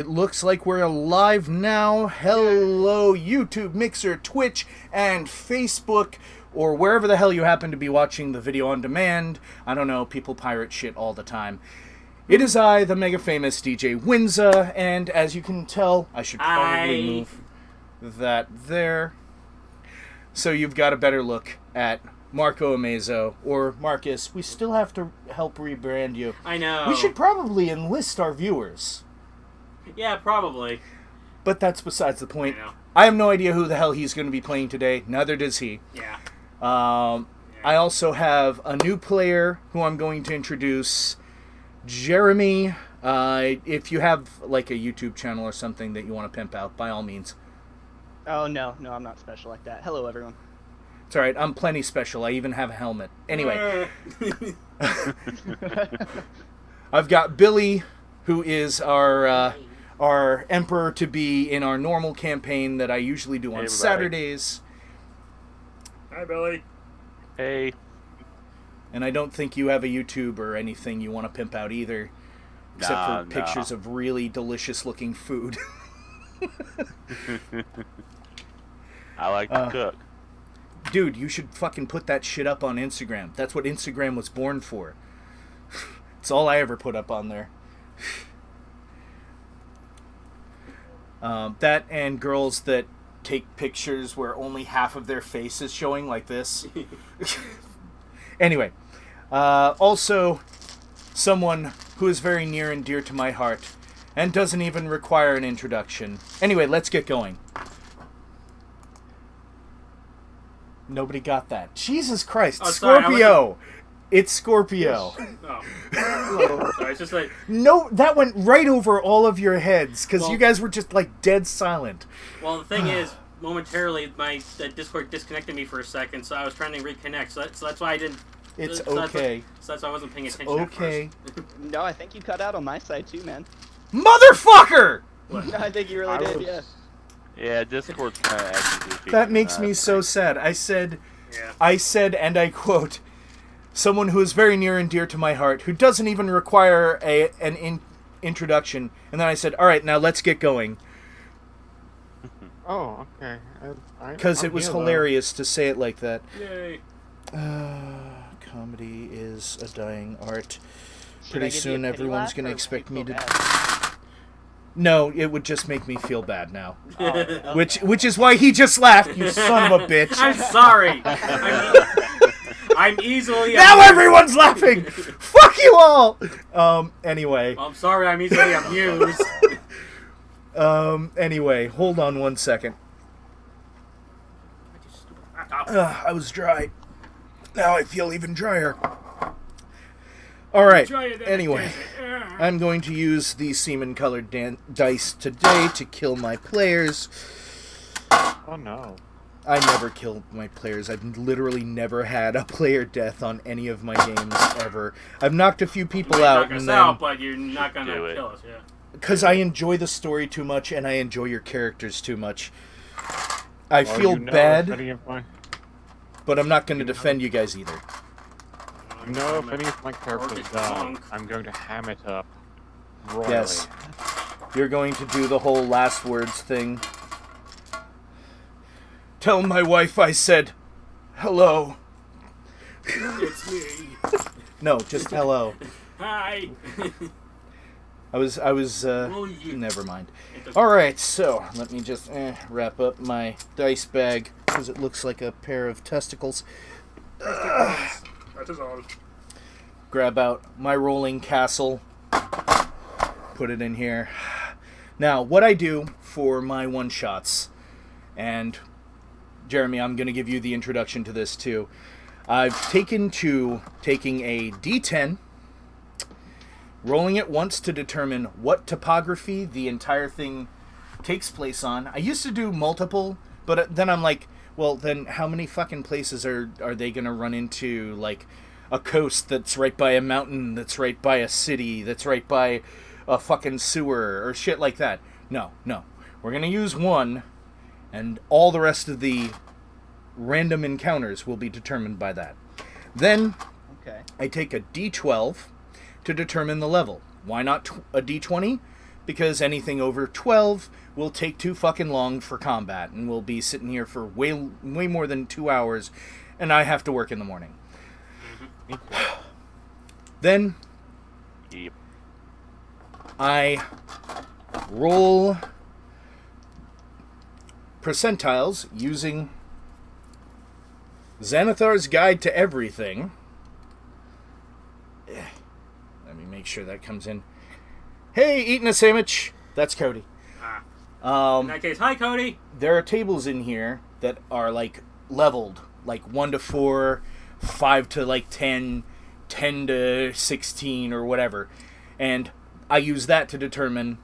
It looks like we're live now. Hello, YouTube, Mixer, Twitch, and Facebook, or wherever the hell you happen to be watching the video on demand. I don't know, people pirate shit all the time. It is I, the mega famous DJ Winza, and as you can tell, I should probably move that there. So you've got a better look at Marco Amazo, or Marcus. We still have to help rebrand you. I know. We should probably enlist our viewers. Yeah, probably. But that's besides the point. I have no idea who the hell he's going to be playing today. Neither does he. Yeah. I also have a new player who I'm going to introduce, Jeremy. If you have like a YouTube channel or something that you want to pimp out, by all means. Oh, no, I'm not special like that. Hello, everyone. It's alright, I'm plenty special. I even have a helmet. Anyway. I've got Billy, who is our emperor-to-be in our normal campaign that I usually do on Saturdays. Hi, Billy. Hey. And I don't think you have a YouTube or anything you want to pimp out either. Except for pictures of really delicious-looking food. I like to cook. Dude, you should fucking put that shit up on Instagram. That's what Instagram was born for. It's all I ever put up on there. That and girls that take pictures where only half of their face is showing, like this. Anyway, also someone who is very near and dear to my heart and doesn't even require an introduction. Anyway, let's get going. Nobody got that. Jesus Christ. Oh, Scorpio! It's Scorpio. Oh. Sorry, it's just like... No, that went right over all of your heads, because you guys were just, like, dead silent. Well, the thing is, momentarily, my Discord disconnected me for a second, so I was trying to reconnect, so that's why I didn't... It's okay. So that's why I wasn't paying attention okay. at first. No, I think you cut out on my side, too, man. Motherfucker! No, I think you really did, yeah. Yeah, Discord's kind of acting goofy. That makes me so sad. I said, and I quote, someone who is very near and dear to my heart, who doesn't even require an introduction. And then I said, all right, now let's get going. Oh, okay. Because it was hilarious to say it like that. Yay. Comedy is a dying art. Should Pretty I give soon you a pity everyone's laugh, going to or expect do you me feel to... bad? No, it would just make me feel bad now. Oh, okay. Which is why he just laughed, you son of a bitch. I'm sorry. I'm easily... Now everyone's laughing! Fuck you all! Anyway. I'm sorry, I'm easily amused. Anyway, hold on one second. I was dry. Now I feel even drier. Alright, anyway. I'm going to use the semen-colored dice today to kill my players. Oh no. I never kill my players. I've literally never had a player death on any of my games ever. I've knocked a few people out, and then... but you're not gonna kill us, yeah. Because I enjoy the story too much, and I enjoy your characters too much. I feel bad, but I'm not going to defend you guys either. You know, if any of my characters die, I'm going to ham it up royally. Yes. You're going to do the whole last words thing. Tell my wife I said, hello. It's me. No, just hello. Hi. I was, never mind. Alright, so, let me just wrap up my dice bag, because it looks like a pair of testicles. That is all. Grab out my rolling castle, put it in here. Now, what I do for my one-shots, and Jeremy, I'm going to give you the introduction to this too. I've taken to taking a D10, rolling it once to determine what topography the entire thing takes place on. I used to do multiple, but then I'm like, well, then how many fucking places are they going to run into, like, a coast that's right by a mountain, that's right by a city, that's right by a fucking sewer, or shit like that? No. We're going to use one, and all the rest of the random encounters will be determined by that. Then, I take a D12 to determine the level. Why not a D20? because anything over 12 will take too fucking long for combat, and we'll be sitting here for way more than 2 hours, and I have to work in the morning. Then Yep. I roll percentiles using Xanathar's Guide to Everything. Let me make sure that comes in. Hey, eating a sandwich. That's Cody. In that case, hi, Cody. There are tables in here that are like leveled, like 1 to 4, 5 to like 10, 10 to 16 or whatever. And I use that to determine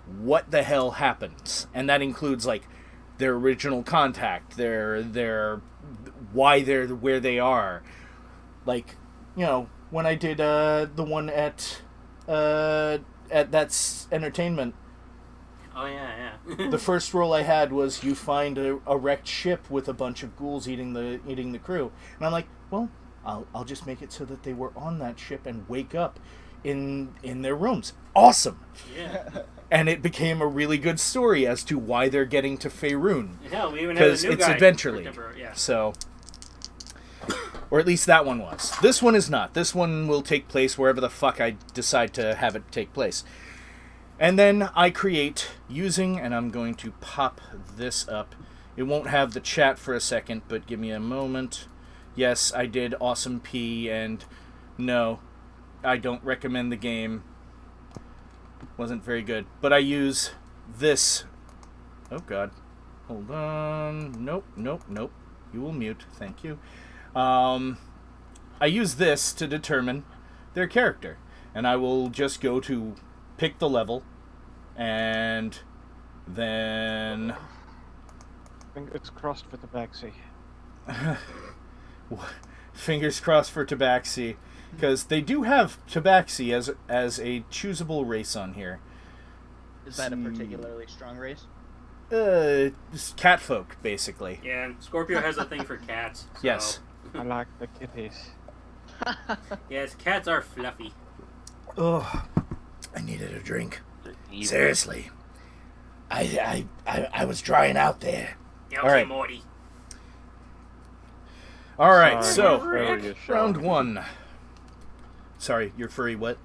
what the hell happens. And that includes like their original contact, their why they're where they are. Like, you know, when I did the one at That's Entertainment. Oh, yeah. The first roll I had was you find a wrecked ship with a bunch of ghouls eating the crew. And I'm like, well, I'll just make it so that they were on that ship and wake up in their rooms. Awesome. Yeah. And it became a really good story as to why they're getting to Faerun. Hell, we even have a Because new it's guy. Adventure League. Yeah. So, or at least that one was. This one is not. This one will take place wherever the fuck I decide to have it take place. And then I create using, and I'm going to pop this up. It won't have the chat for a second, but give me a moment. Yes, I did Awesome P, and no, I don't recommend the game. Wasn't very good. But I use this. Oh, God. Hold on. Nope. You will mute. Thank you. I use this to determine their character. And I will just go to pick the level, and then... Fingers crossed for Tabaxi. Fingers crossed for Tabaxi. Because they do have Tabaxi as a choosable race on here. Is that a particularly strong race? Just cat folk, basically. Yeah, and Scorpio has a thing for cats. So. Yes. I like the kitties. Yes, cats are fluffy. Oh, I needed a drink. Evil. Seriously. I was drying out there. Yeah, All right. Morty. All right, Sorry, so my furry is round showing. 1. Sorry, your furry what?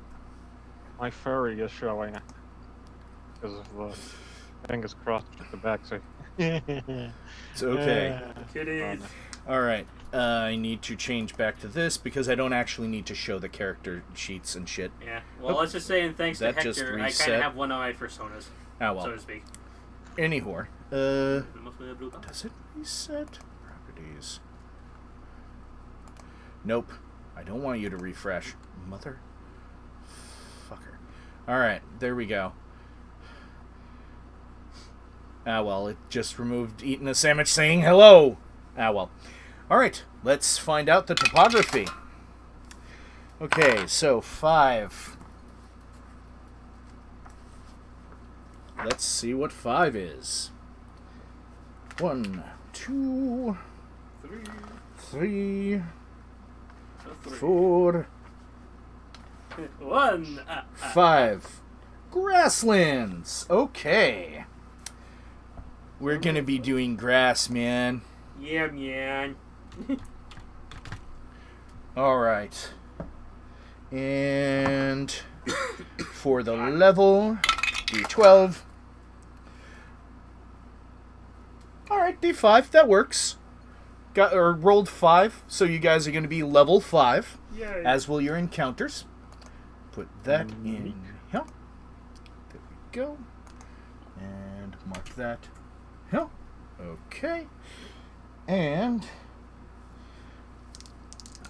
My furry is showing. Because of the fingers crossed for Tabaxi. It's okay. Kitties. All right, I need to change back to this because I don't actually need to show the character sheets and shit. Yeah. Well, let's just say, and thanks to That just Hector, I kind reset. of have one of my personas, Ah, well. so to speak. Anyhow, Mostly a blue box. does it reset properties? Nope. I don't want you to refresh. Mother fucker. Alright, there we go. Ah, well, it just removed eating a sandwich saying hello. Ah, well. Alright, let's find out the topography. Okay, so 5. Let's see what 5 is. 1, 2, 3, 4, 1. 5. Grasslands. Okay. We're gonna be doing grass, man. Yeah, man. Alright. And for the level, D12. Alright, D5, that works. Rolled 5, so you guys are going to be level 5, Yay. as will your encounters. Put that in here. There we go. And mark that here. Okay. And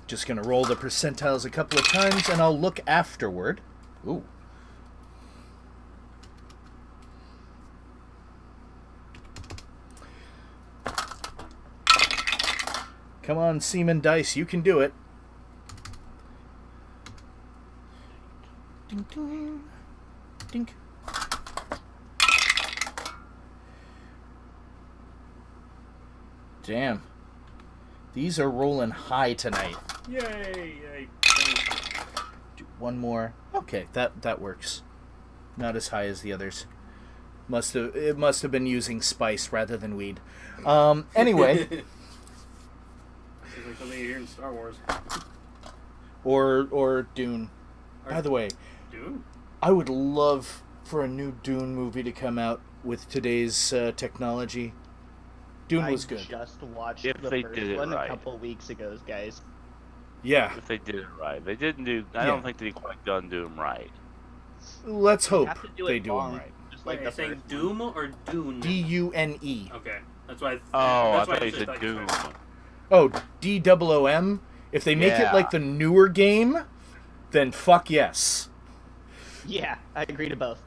just going to roll the percentiles a couple of times, and I'll look afterward. Ooh. Come on, Seaman Dice, you can do it. Ding, ding, dink. Damn. These are rolling high tonight. Yay. Do one more. Okay, that works. not as high as the others. It must have been using spice rather than weed. Anyway, Seems like something you hear in Star Wars. or Dune. By the way, Dune? I would love for a new Dune movie to come out with today's technology. Dune was good. I just watched If the they first did it one right. a couple weeks ago, guys. Yeah, If they did it right. They didn't do... I don't think they quite done Doom right. let's You hope have to do they it do them long, right. Just Like like are the you saying first Doom or Dune? Dune. Okay, that's why. Oh, I that's why thought you just said you Doom. Oh, DOOM. If they make it Yeah. like the newer game, then fuck yes. Yeah, I agree to both.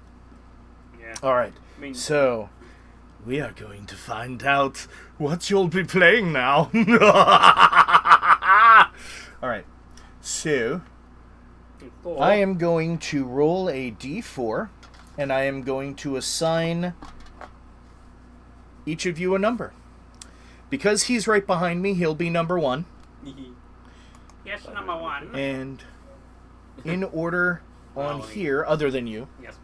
Yeah. All right. I mean, So, we are going to find out what you'll be playing now. All right. So, cool. I am going to roll a d4, and I am going to assign each of you a number. Because he's right behind me, he'll be number 1. Yes, number 1. And in order on here, other than you, Yes.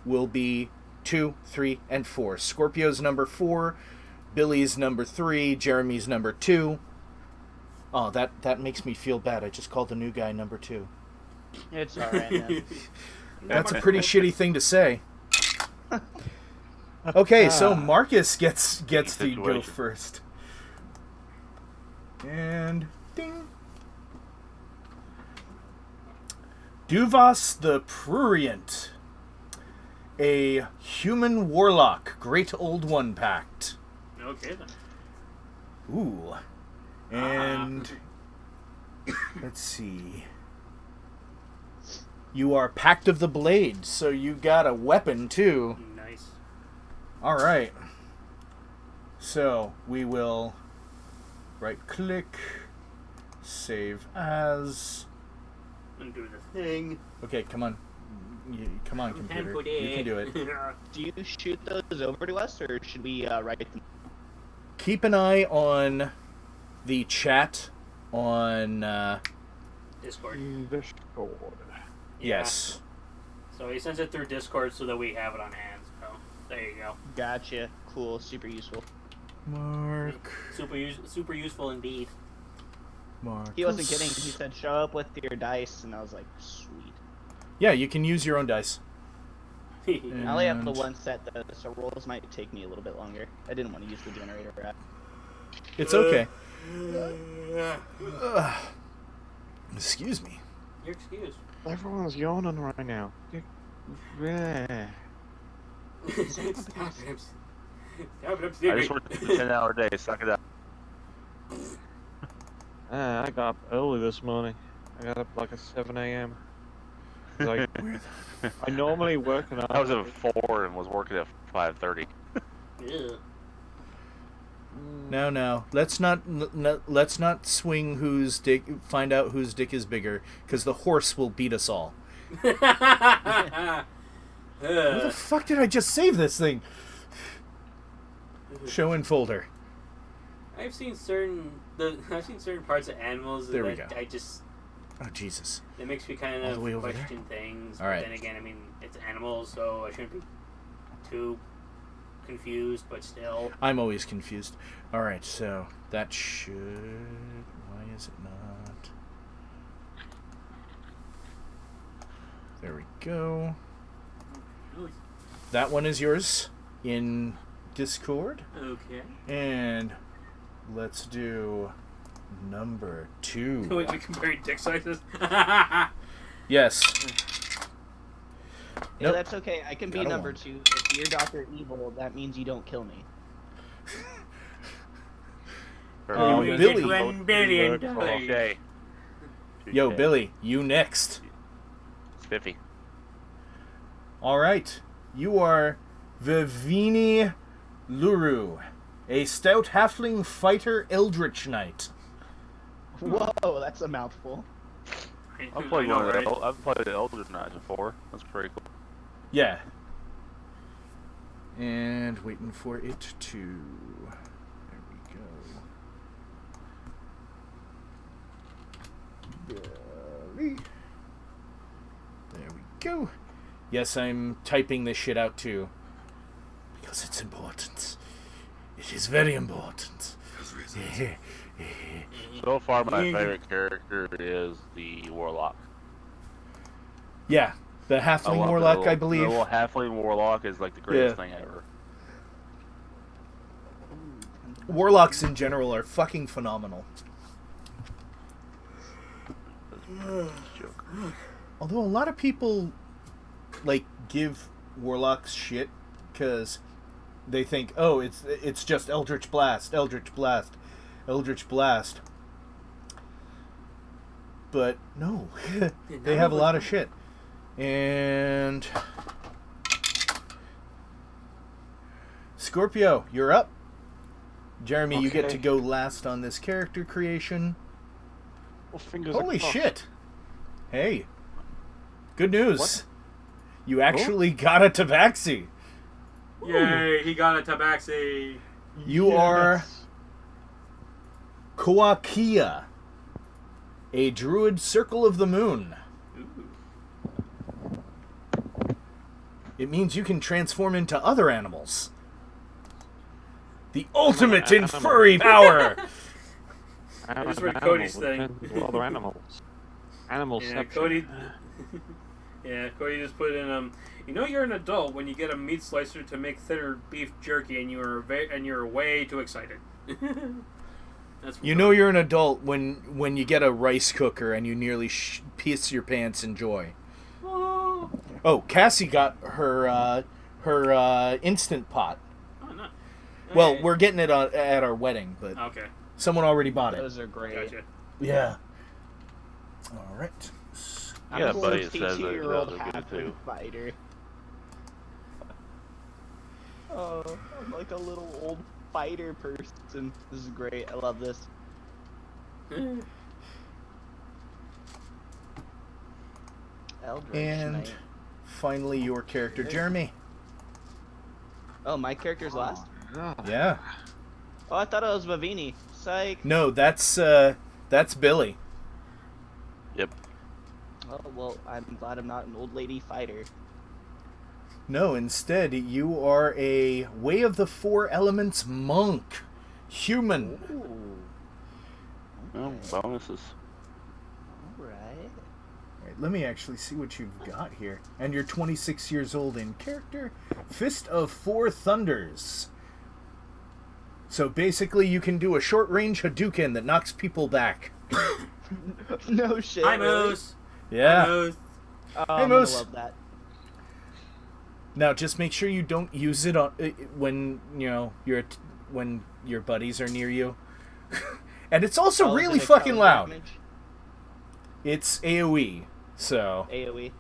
will be 2, 3, and 4. Scorpio's number 4, Billy's number 3, Jeremy's number 2. Oh, that makes me feel bad. I just called the new guy number 2. It's alright, man. That's a pretty shitty thing to say. Okay, so Marcus gets to go Situation. first. And ding. Duvas the Prurient. A human warlock, great old one pact. Okay then. Ooh. And let's see. You are Pact of the Blade, so you got a weapon too. Nice. All right. So we will right click, save as. Undo the thing. Okay, come on. Come on, computer. Tempo You can do it. Do you shoot those over to us, or should we write them? Keep an eye on the chat on. Discord. Discord. Yes. So he sends it through Discord so that we have it on hand. So there you go. Gotcha. Cool. Super useful. Mark. Super useful indeed. Mark. He wasn't kidding. He said, "Show up with your dice," and I was like, "Sweet." Yeah, you can use your own dice. I only have the And- one set though, so rolls might take me a little bit longer. I didn't want to use the generator app. It's okay. Excuse me. You're excused. Everyone's yawning right now. Yeah. Stop it, I'm I sleeping. just worked a 10-hour day. Suck it up. I got up early this morning. I got up like at 7 a.m. Like, I normally work an I was at 4 and was working at 5:30. Ew. No. Let's not swing whose dick. Find out whose dick is bigger, because the horse will beat us all. Where the fuck did I just save this thing? Show in folder. I've seen certain parts of animals There we that go. I just Oh Jesus! it makes me kind All of the way over there? question things. All But right. then again, I mean, it's animals, so I shouldn't be too confused. But still, I'm always confused. All right, so that should. Why is it not? There we go. That one is yours in Discord. okay. And let's do number 2. Wait, we comparing dick sizes. Yes. Yeah, Nope. that's okay. I can be Got a number one. 2. If you're Dr. Evil, that means you don't kill me. We Billy. get $1 billion. Okay. Yo, Billy, you next. Spiffy. All right. You are Vivini Luru, a stout halfling fighter eldritch knight. Whoa, that's a mouthful. I've played I know, one of right? the I've played the Elder Knights before. That's pretty cool. Yeah. And waiting for it to. There we go. Billy. There we go. Yes, I'm typing this shit out too. Because it's important. It is very important. So far, my favorite character is the Warlock. Yeah, the Halfling love Warlock, the I believe. The little Halfling Warlock is like the greatest thing ever. Warlocks in general are fucking phenomenal. Although a lot of people like give Warlocks shit because they think, oh, it's just Eldritch Blast, Eldritch Blast, Eldritch Blast. But no, they have a lot of shit. And Scorpio, you're up. Jeremy, you get to go last on this character creation. Well, fingers Holy crossed. shit. Hey. Good news. What? You actually got a tabaxi. Yay, he got a tabaxi. You are Koakia, a druid circle of the moon. It means you can transform into other animals. The ultimate in animal. furry power. I just read Cody's thing. Other animals. Animals. Yeah, Cody. Yeah, Cody just put in you know you're an adult when you get a meat slicer to make thinner beef jerky, and you're way too excited. That's You know you're an adult when you get a rice cooker and you nearly piss your pants in joy. Oh, Cassie got her instant pot. Oh, no. Well, Hey. we're getting it at our wedding, but Okay. someone already bought it. Those are great. Gotcha. Yeah. All right. Yeah, I'm a buddy, it says that 62-year-old they'll get it too. fighter. Oh, I'm like a little old fighter person. This is great. I love this. Eldritch And Knight. finally, your character, Jeremy. Oh, my character's last? Yeah. Oh, I thought it was Vavini. Psych. No, that's Billy. Yep. Oh, well, I'm glad I'm not an old lady fighter. No, instead, you are a Way of the Four Elements monk. Human. Ooh. Well, bonuses. Alright. Alright, let me actually see what you've got here. And you're 26 years old in character. Fist of Four Thunders. So basically, you can do a short-range Hadouken that knocks people back. No shit. Hi, really? Moose. Yeah. Hi, Moose. Oh, Hey, I'm Moose. gonna love that. Now, just make sure you don't use it on when when your buddies are near you. And it's also Oh, really is it fucking cone loud. damage? It's AoE, so AoE.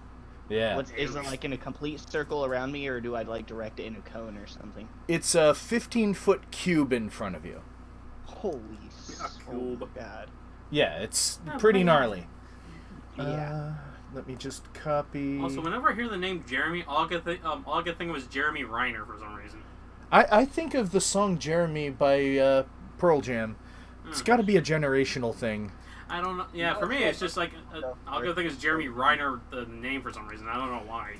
yeah. Is it like in a complete circle around me, or do I like direct it in a cone or something? It's a 15-foot cube in front of you. Holy cube. God. Yeah, it's Oh, pretty man. gnarly. Yeah. Let me just copy. Also, whenever I hear the name Jeremy, all I could think of was Jeremy Reiner for some reason. I think of the song Jeremy by Pearl Jam. It's got to be a generational thing. I don't know. Yeah, for me, it's just like all I could think is Jeremy Reiner, the name for some reason. I don't know why.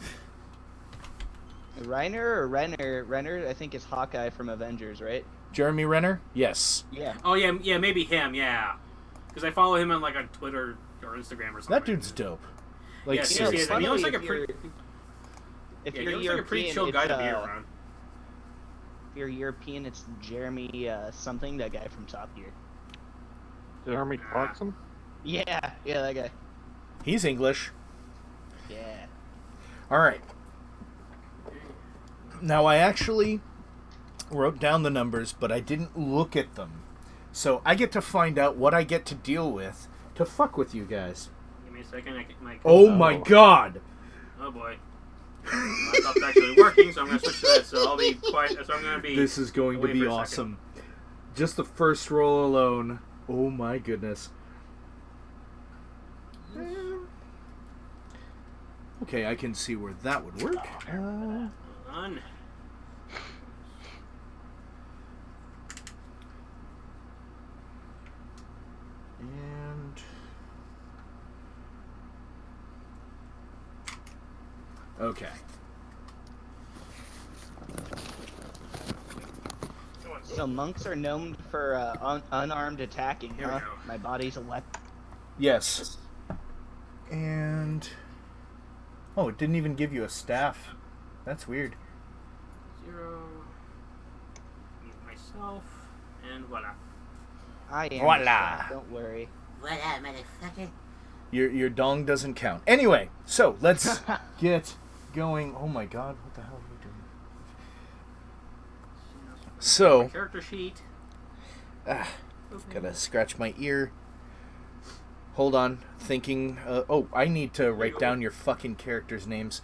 Reiner or Renner? Renner, I think, is Hawkeye from Avengers, right? Jeremy Renner? Yes. Yeah. Oh yeah, maybe him. Yeah, because I follow him on like on Twitter or Instagram or something. That dude's dope. Like, Yeah, seriously. seriously. He looks like a if pretty. If Yeah, you're he looks European, like a pretty chill guy to be it's, around. If you're European, it's Jeremy something, that guy from Top Gear. Jeremy Clarkson? Yeah, that guy. He's English. Yeah. All right. Now, I actually wrote down the numbers, but I didn't look at them. So I get to find out what I get to deal with to fuck with you guys. Give me a second. Oh my god! Oh boy. My laptop's actually working, so I'm gonna switch to that. So I'll be quiet. So I'm gonna be. This is going to away be for a awesome. Just the first roll alone. Oh my goodness. Okay, I can see where that would work. Hold on. And Okay. So monks are known for unarmed attacking, Here we huh? go. My body's a weapon. Yes. And... Oh, it didn't even give you a staff. That's weird. 0. Mute myself. And voila. I am. Voila. Staff, don't worry. Voila, motherfucker. Your dong doesn't count. Anyway, so let's get going. Oh my god, what the hell are we doing? So, Character sheet. gotta scratch my ear. Hold on, thinking. Oh, I need to write down your fucking characters' names.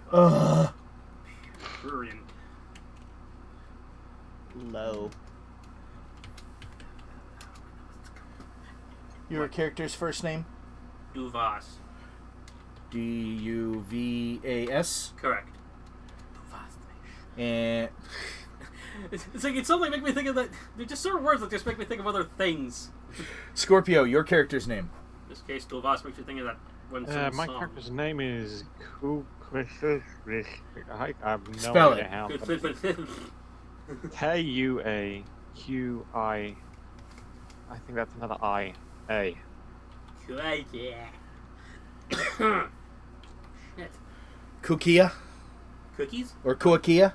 Brilliant. Low. Your character's first name? Duvas. Duvas. Correct. And It's like it's something that make me think of that. They're just certain words that just make me think of other things. Scorpio, your character's name? In this case, Duvas makes you think of that one My song. character's name is I have no Spell idea it. how. Good. K-U-A-Q-I. I think that's another I. A. Yeah. Shit. Kukia? Cookies? Or Kuakia?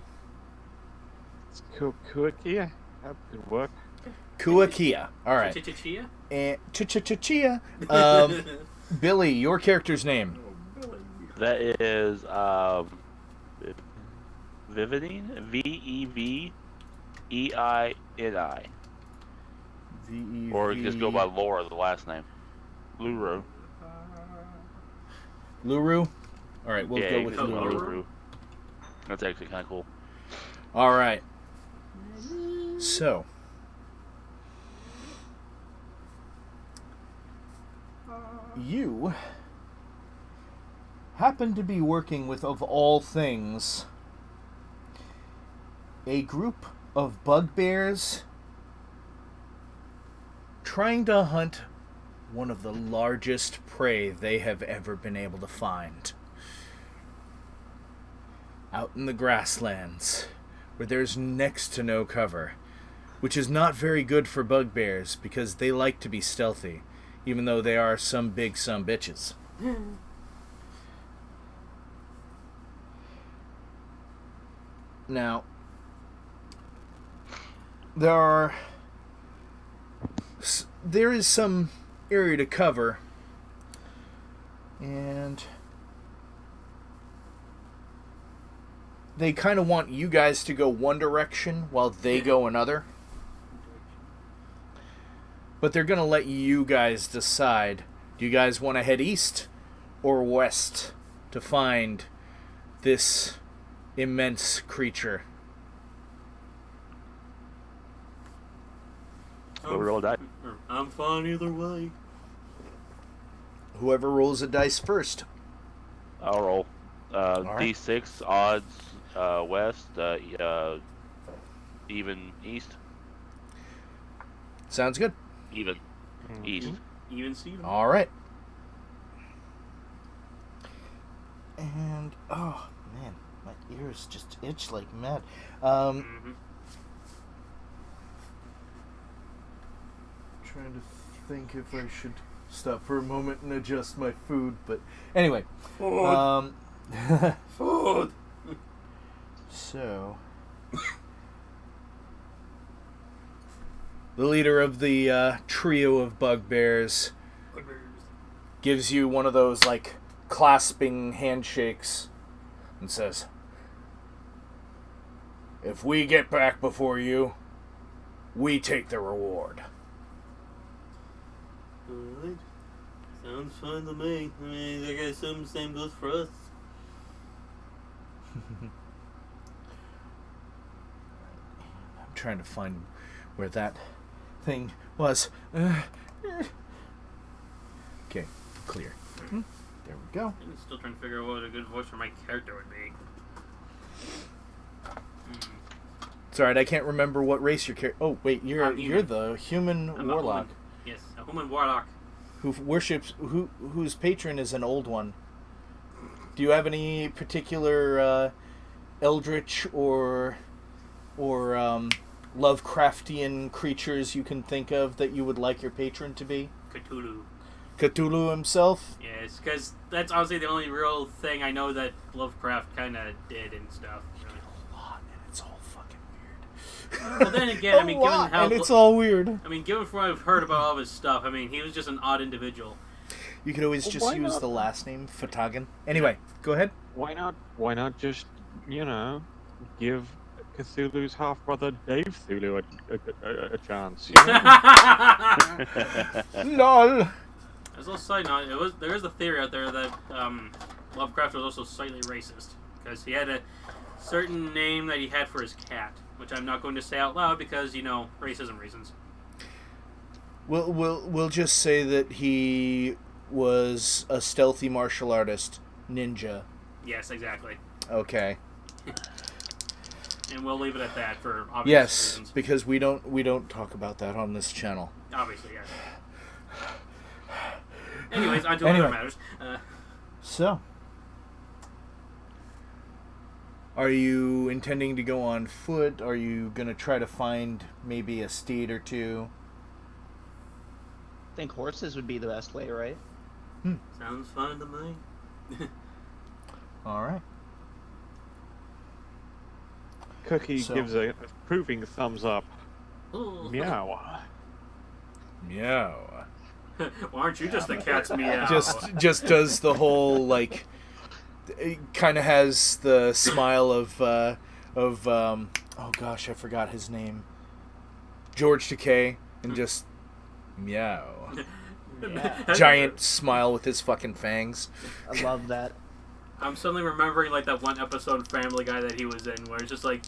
It's Kuakia. That could work. Kuakia. Alright. Chia? And Chia. Billy, your character's name? That is Vividine. V-E-V-E-I-N-I. V-E-V... Or just go by Laura, the last name. Luru. Luru? Alright, we'll Yeah, go you with can go Luru. Luru. That's actually kind of cool. Alright. So. You happen to be working with, of all things, a group of bugbears trying to hunt one of the largest prey they have ever been able to find. Out in the grasslands, where there's next to no cover, which is not very good for bugbears because they like to be stealthy, even though they are some big bitches. Now, there is some area to cover, and they kind of want you guys to go one direction while they go another. But they're going to let you guys decide. Do you guys want to head east or west to find this immense creature? Go roll that. I'm fine either way. Whoever rolls a dice first. I'll roll. right. D6 odds west, even east. Sounds good. Even east. Even Steven. All right. And, oh, man, my ears just itch like mad. Mm-hmm. Trying to think if I should stop for a moment and adjust my food, but anyway. Food. Food. So, the leader of the trio of bugbears gives you one of those, like, clasping handshakes and says, "If we get back before you, we take the reward." Alright. Sounds fine to me. I mean, I guess the same goes for us. I'm trying to find where that thing was. Okay, clear. There we go. I'm still trying to figure out what a good voice for my character would be. It's alright, I can't remember what race you're Oh, wait, you're I'm human. the human I'm a warlock human. Yes, a human warlock. who worships whose patron is an old one. Do you have any particular eldritch or Lovecraftian creatures you can think of that you would like your patron to be? Cthulhu. Cthulhu himself? Yes, because that's honestly the only real thing I know that Lovecraft kind of did and stuff. You did a lot, and it's all fucking weird. But then again, I mean, given how and it's all weird. I mean, given from what I've heard about all of his stuff, I mean, he was just an odd individual. You could always just use the last name, Fatagan. Anyway, go ahead. Why not just, give Cthulhu's half-brother Dave Cthulhu a chance? You know? LOL! As a side note, there is a theory out there that Lovecraft was also slightly racist because he had a certain name that he had for his cat, which I'm not going to say out loud because racism reasons. We'll just say that he was a stealthy martial artist, ninja. Yes, exactly. Okay. And we'll leave it at that for obvious reasons. Yes, because we don't talk about that on this channel. Obviously, yes. Anyways, on to other matters. So, are you intending to go on foot? Are you going to try to find maybe a steed or two? I think horses would be the best way, right? Sounds fun to me. All right. Cookie gives a approving thumbs up. Ooh. Meow. Meow. Well, aren't you just the cat's meow? Just does the whole, like, it kind of has the smile of oh gosh, I forgot his name. George Takei, and just meow. Yeah. Giant smile with his fucking fangs. I love that. I'm suddenly remembering like that one episode of Family Guy that he was in, where it's just like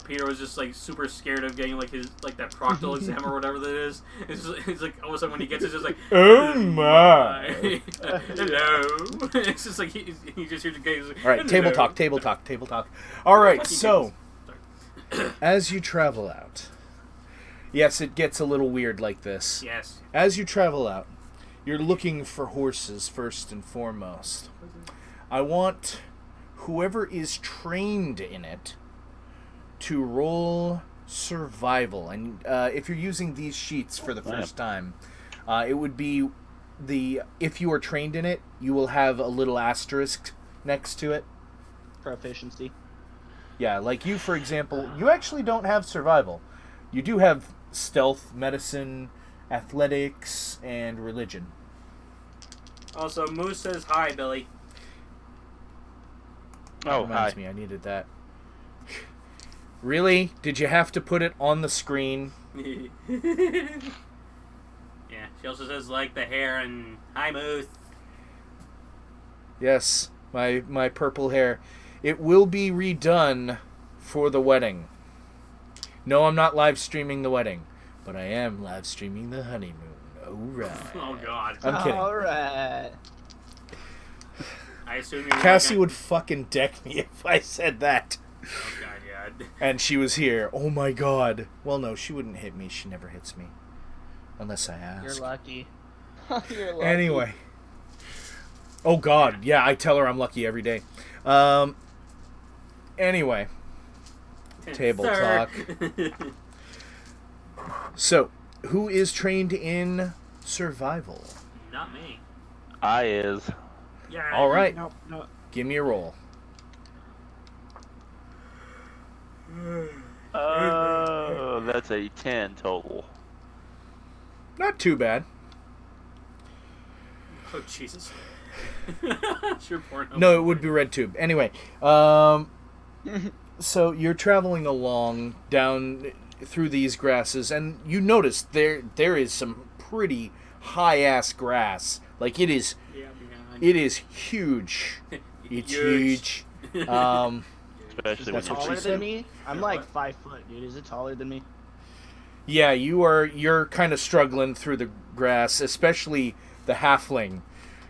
Peter was just like super scared of getting like his that proctal exam or whatever that is. It's like all of a sudden when he gets it, it's just like Oh my! Hello. It's just like he just hears the guy. Like, All right, table talk. All right, so as you travel out, yes, it gets a little weird like this. Yes. As you travel out, you're looking for horses first and foremost. I want whoever is trained in it to roll survival. And if you're using these sheets for the first time, it would be if you are trained in it, you will have a little asterisk next to it. Proficiency. Yeah, like you, for example, you actually don't have survival. You do have stealth, medicine, athletics, and religion. Also, Moose says hi, Billy. That reminds me, I needed that. Really? Did you have to put it on the screen? Yeah, she also says like the hair and hi, Moose. Yes, my purple hair. It will be redone for the wedding. No, I'm not live streaming the wedding, but I am live streaming the honeymoon. Alright. Oh God. I'm kidding. Alright. I assume Cassie would fucking deck me if I said that. Oh God, yeah. And she was here. Oh my God. Well, no, she wouldn't hit me. She never hits me. Unless I ask. You're lucky. You're lucky. Anyway. Oh God. Yeah, I tell her I'm lucky every day. Anyway. Table Sir. talk. So, who is trained in survival? Not me. I is. Yeah. All right. No. Give me a roll. Oh, that's a 10 total. Not too bad. Oh Jesus. Sure, porno. No, it would be red tube. Anyway, so you're traveling along down through these grasses, and you notice there is some pretty high ass grass. Like it is huge. It's huge. Especially when That's what you're Taller she said? than me? I'm like 5 foot, dude. Is it taller than me? Yeah, you're kind of struggling through the grass, especially the halfling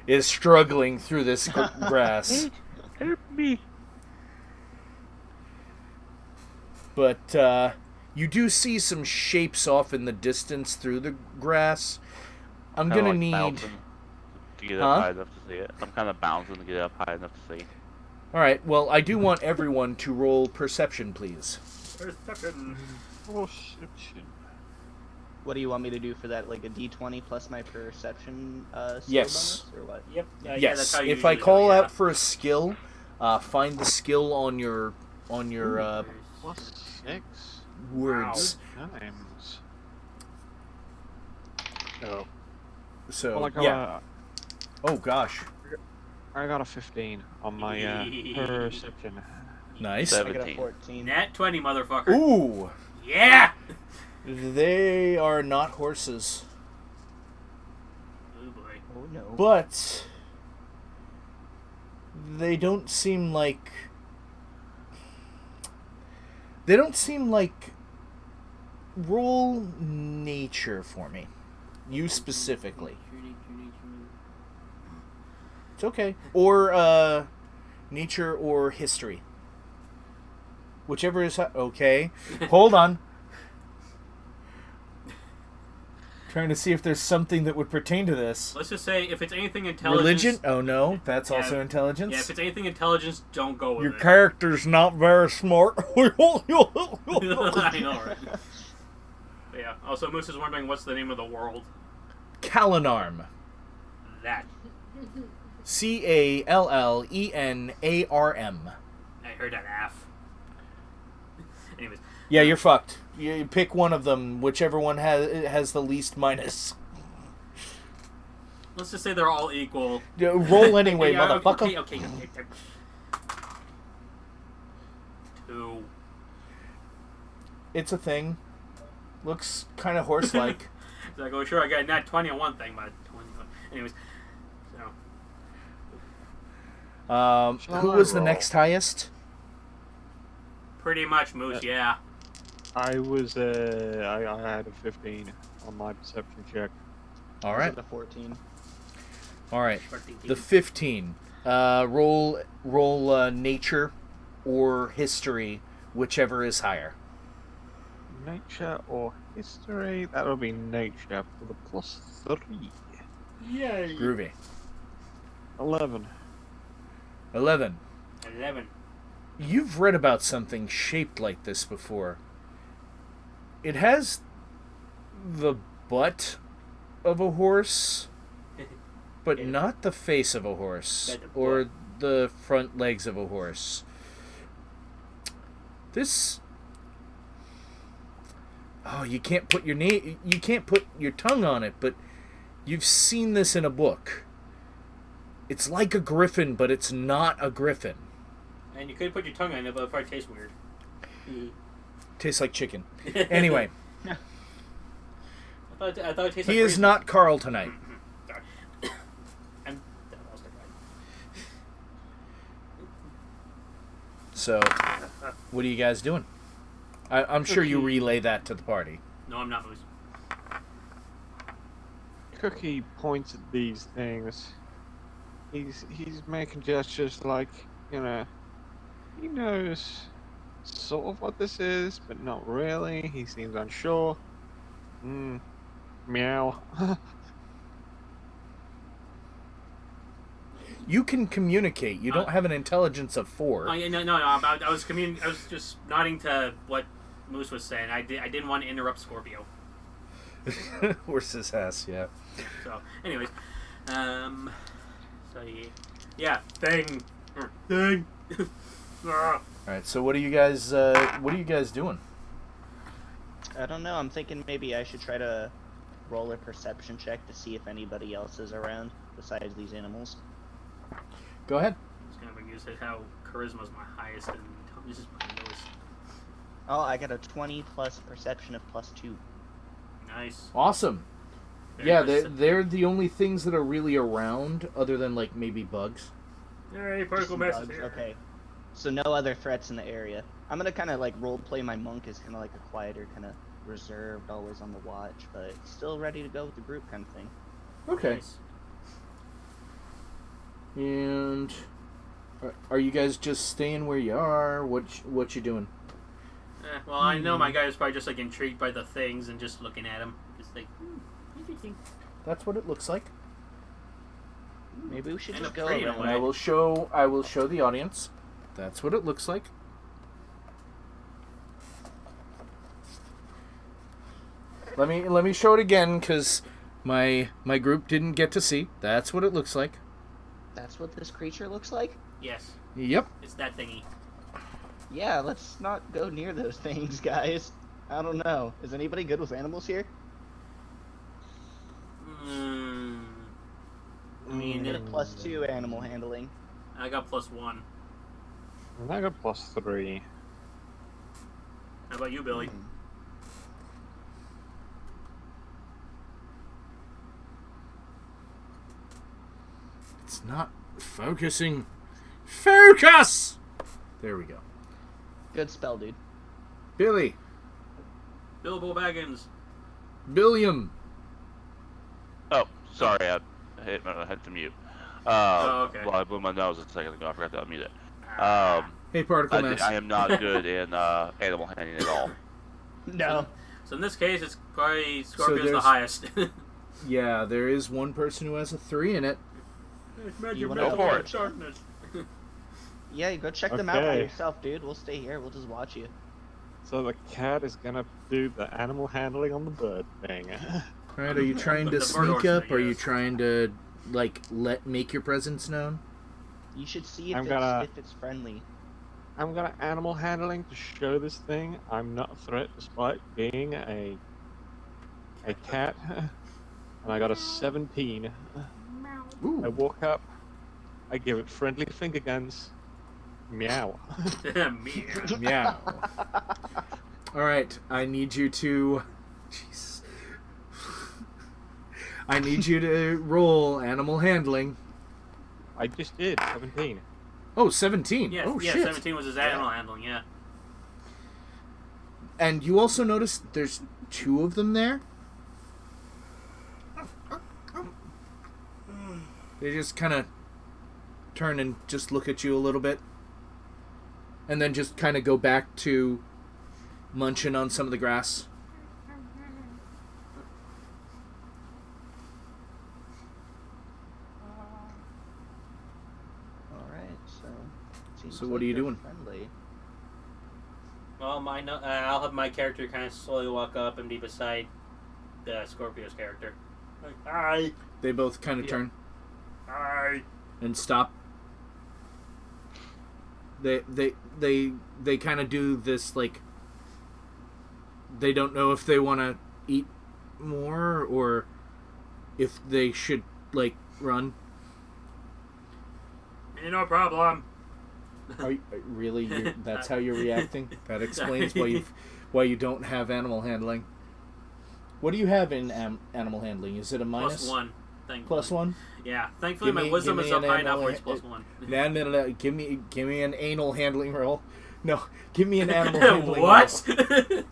is struggling through this grass. Help me. But you do see some shapes off in the distance through the grass. I'm Kinda gonna like need mountain to get up high enough to see it. I'm kind of bouncing to get up high enough to see. All right. Well, I do want everyone to roll perception, please. Perception. Perception. What do you want me to do for that? Like a D20 plus my perception skill Yes. bonus, or what? Yep. Yeah, Yes. that's how you If I usually call do it, out for a skill, find the skill on your Plus 6 words. times. Oh. So Well, I got yeah. Oh gosh. I got a 15 on my perception. Nice. I got a 17. 14. Nat 20, motherfucker. Ooh. Yeah. They are not horses, Oh boy. Oh no. but they don't seem like roll nature for me. You specifically. It's okay. Or nature or history. Whichever is okay. Hold on. Trying to see if there's something that would pertain to this. Let's just say if it's anything intelligence. Religion? Oh no, that's Yeah. also intelligence. Yeah, if it's anything intelligence, don't go with Your it. character's not very smart. I know, right? But yeah. Also, Moose is wondering what's the name of the world. Callanarm. That. Callenarm. I heard that F. Anyways. Yeah, you're fucked. You pick one of them, whichever one has the least minus. Let's just say they're all equal. Roll anyway, Yeah, motherfucker. Okay. 2. It's a thing. Looks kind of horse-like. So I go, sure, I got nat 20 on one thing, but 20. Anyways. So. Who was the next highest? Pretty much, Moose, yeah. I was I had a 15 on my perception check. All right. The 14. All right. The 15. Roll nature or history, whichever is higher. Nature or history? That'll be nature for the plus 3. Yay. Groovy. 11. 11. 11. You've read about something shaped like this before. It has the butt of a horse, but Yeah. not the face of a horse But the or butt. the front legs of a horse. This. Oh, you can't put your you can't put your tongue on it, but you've seen this in a book. It's like a griffin, but it's not a griffin. And you could put your tongue on it, but it probably tastes weird. Tastes like chicken. Anyway, I thought it tasted he like is raisins. not Carl tonight. Sorry. I'm that was the guy. So, what are you guys doing? I'm sure you relay that to the party. No, I'm not Moose. Cookie points at these things. He's making gestures like, you know, he knows sort of what this is, but not really. He seems unsure. Meow. You can communicate. You don't have an intelligence of 4. Oh, yeah, no. I was just nodding to what Moose was saying. I didn't want to interrupt Scorpio. Horse's ass, yeah. So, anyways, so yeah, thing. All right. So what are you guys doing? I don't know. I'm thinking maybe I should try to roll a perception check to see if anybody else is around besides these animals. Go ahead. It's kind of like you said how charisma's my highest and intelligence is my lowest. Oh, I got a 20 plus perception of +2. Nice. Awesome. Very Yeah, nice. they're the only things that are really around, other than like maybe bugs. Hey, particle Just masses bugs, here. okay. So no other threats in the area. I'm gonna kind of like role play my monk as kind of like a quieter, kind of reserved, always on the watch, but still ready to go with the group kind of thing. Okay. Nice. And are you guys just staying where you are? What you doing? Well, I know my guy is probably just like intrigued by the things and just looking at them. Just like, interesting. That's what it looks like. Maybe we should Kind just of go pretty in a around. way. I will show the audience. That's what it looks like. Let me show it again because my group didn't get to see. That's what it looks like. That's what this creature looks like? Yes, Yep. it's that thingy. Yeah, let's not go near those things, guys. I don't know. Is anybody good with animals here? I mean, Get a +2 animal handling. I got +1. And I got +3. How about you, Billy? It's not focusing. Focus! There we go. Good spell, dude. Billy. Bilbo Baggins. Billiam. Oh, sorry, I had to mute. Okay. Well, I blew my nose a second ago. I forgot to unmute it. Hey, Particle Mass. I am not good in animal handling at all. No. So in this case, it's probably Scorpion's the there's- highest. Yeah, there is one person who has a 3 in it. You wanna Go for it. Darkness. Yeah, go check them out by Okay. yourself, dude. We'll stay here. We'll just watch you. So the cat is gonna do the animal handling on the bird thing. Alright, are you trying to The bird sneak horse up? thing, Or are you yes. trying to, like, make your presence known? You should see if, I'm gonna- if it's friendly. I'm gonna animal handling to show this thing I'm not a threat despite being a cat. And I got a 17. I Ooh. walk up, I give it friendly finger guns. Meow. Meow. Meow. Alright, I need you to... Jeez. I need you to roll animal handling. I just did, 17. Oh, 17. Yes, Oh, yeah, shit. 17 was his animal handling, yeah. And you also notice there's 2 of them there. They just kind of turn and just look at you a little bit. And then just kind of go back to munching on some of the grass. Alright, so... seems So what like are you they're doing? Friendly. Well, I'll have my character kind of slowly walk up and be beside Scorpio's character. Like, hi, They both kind of Yeah. turn hi. and stop. They kind of do this, like, they don't know if they want to eat more or if they should, like, run. No problem. Really? That's how you're reacting? That explains why you don't have animal handling. What do you have in animal handling? Is it a minus? +1. Thankfully. Plus 1? Yeah, thankfully my wisdom is up high enough where it's +1. No, give me an anal handling roll. No, give me an animal handling roll. What?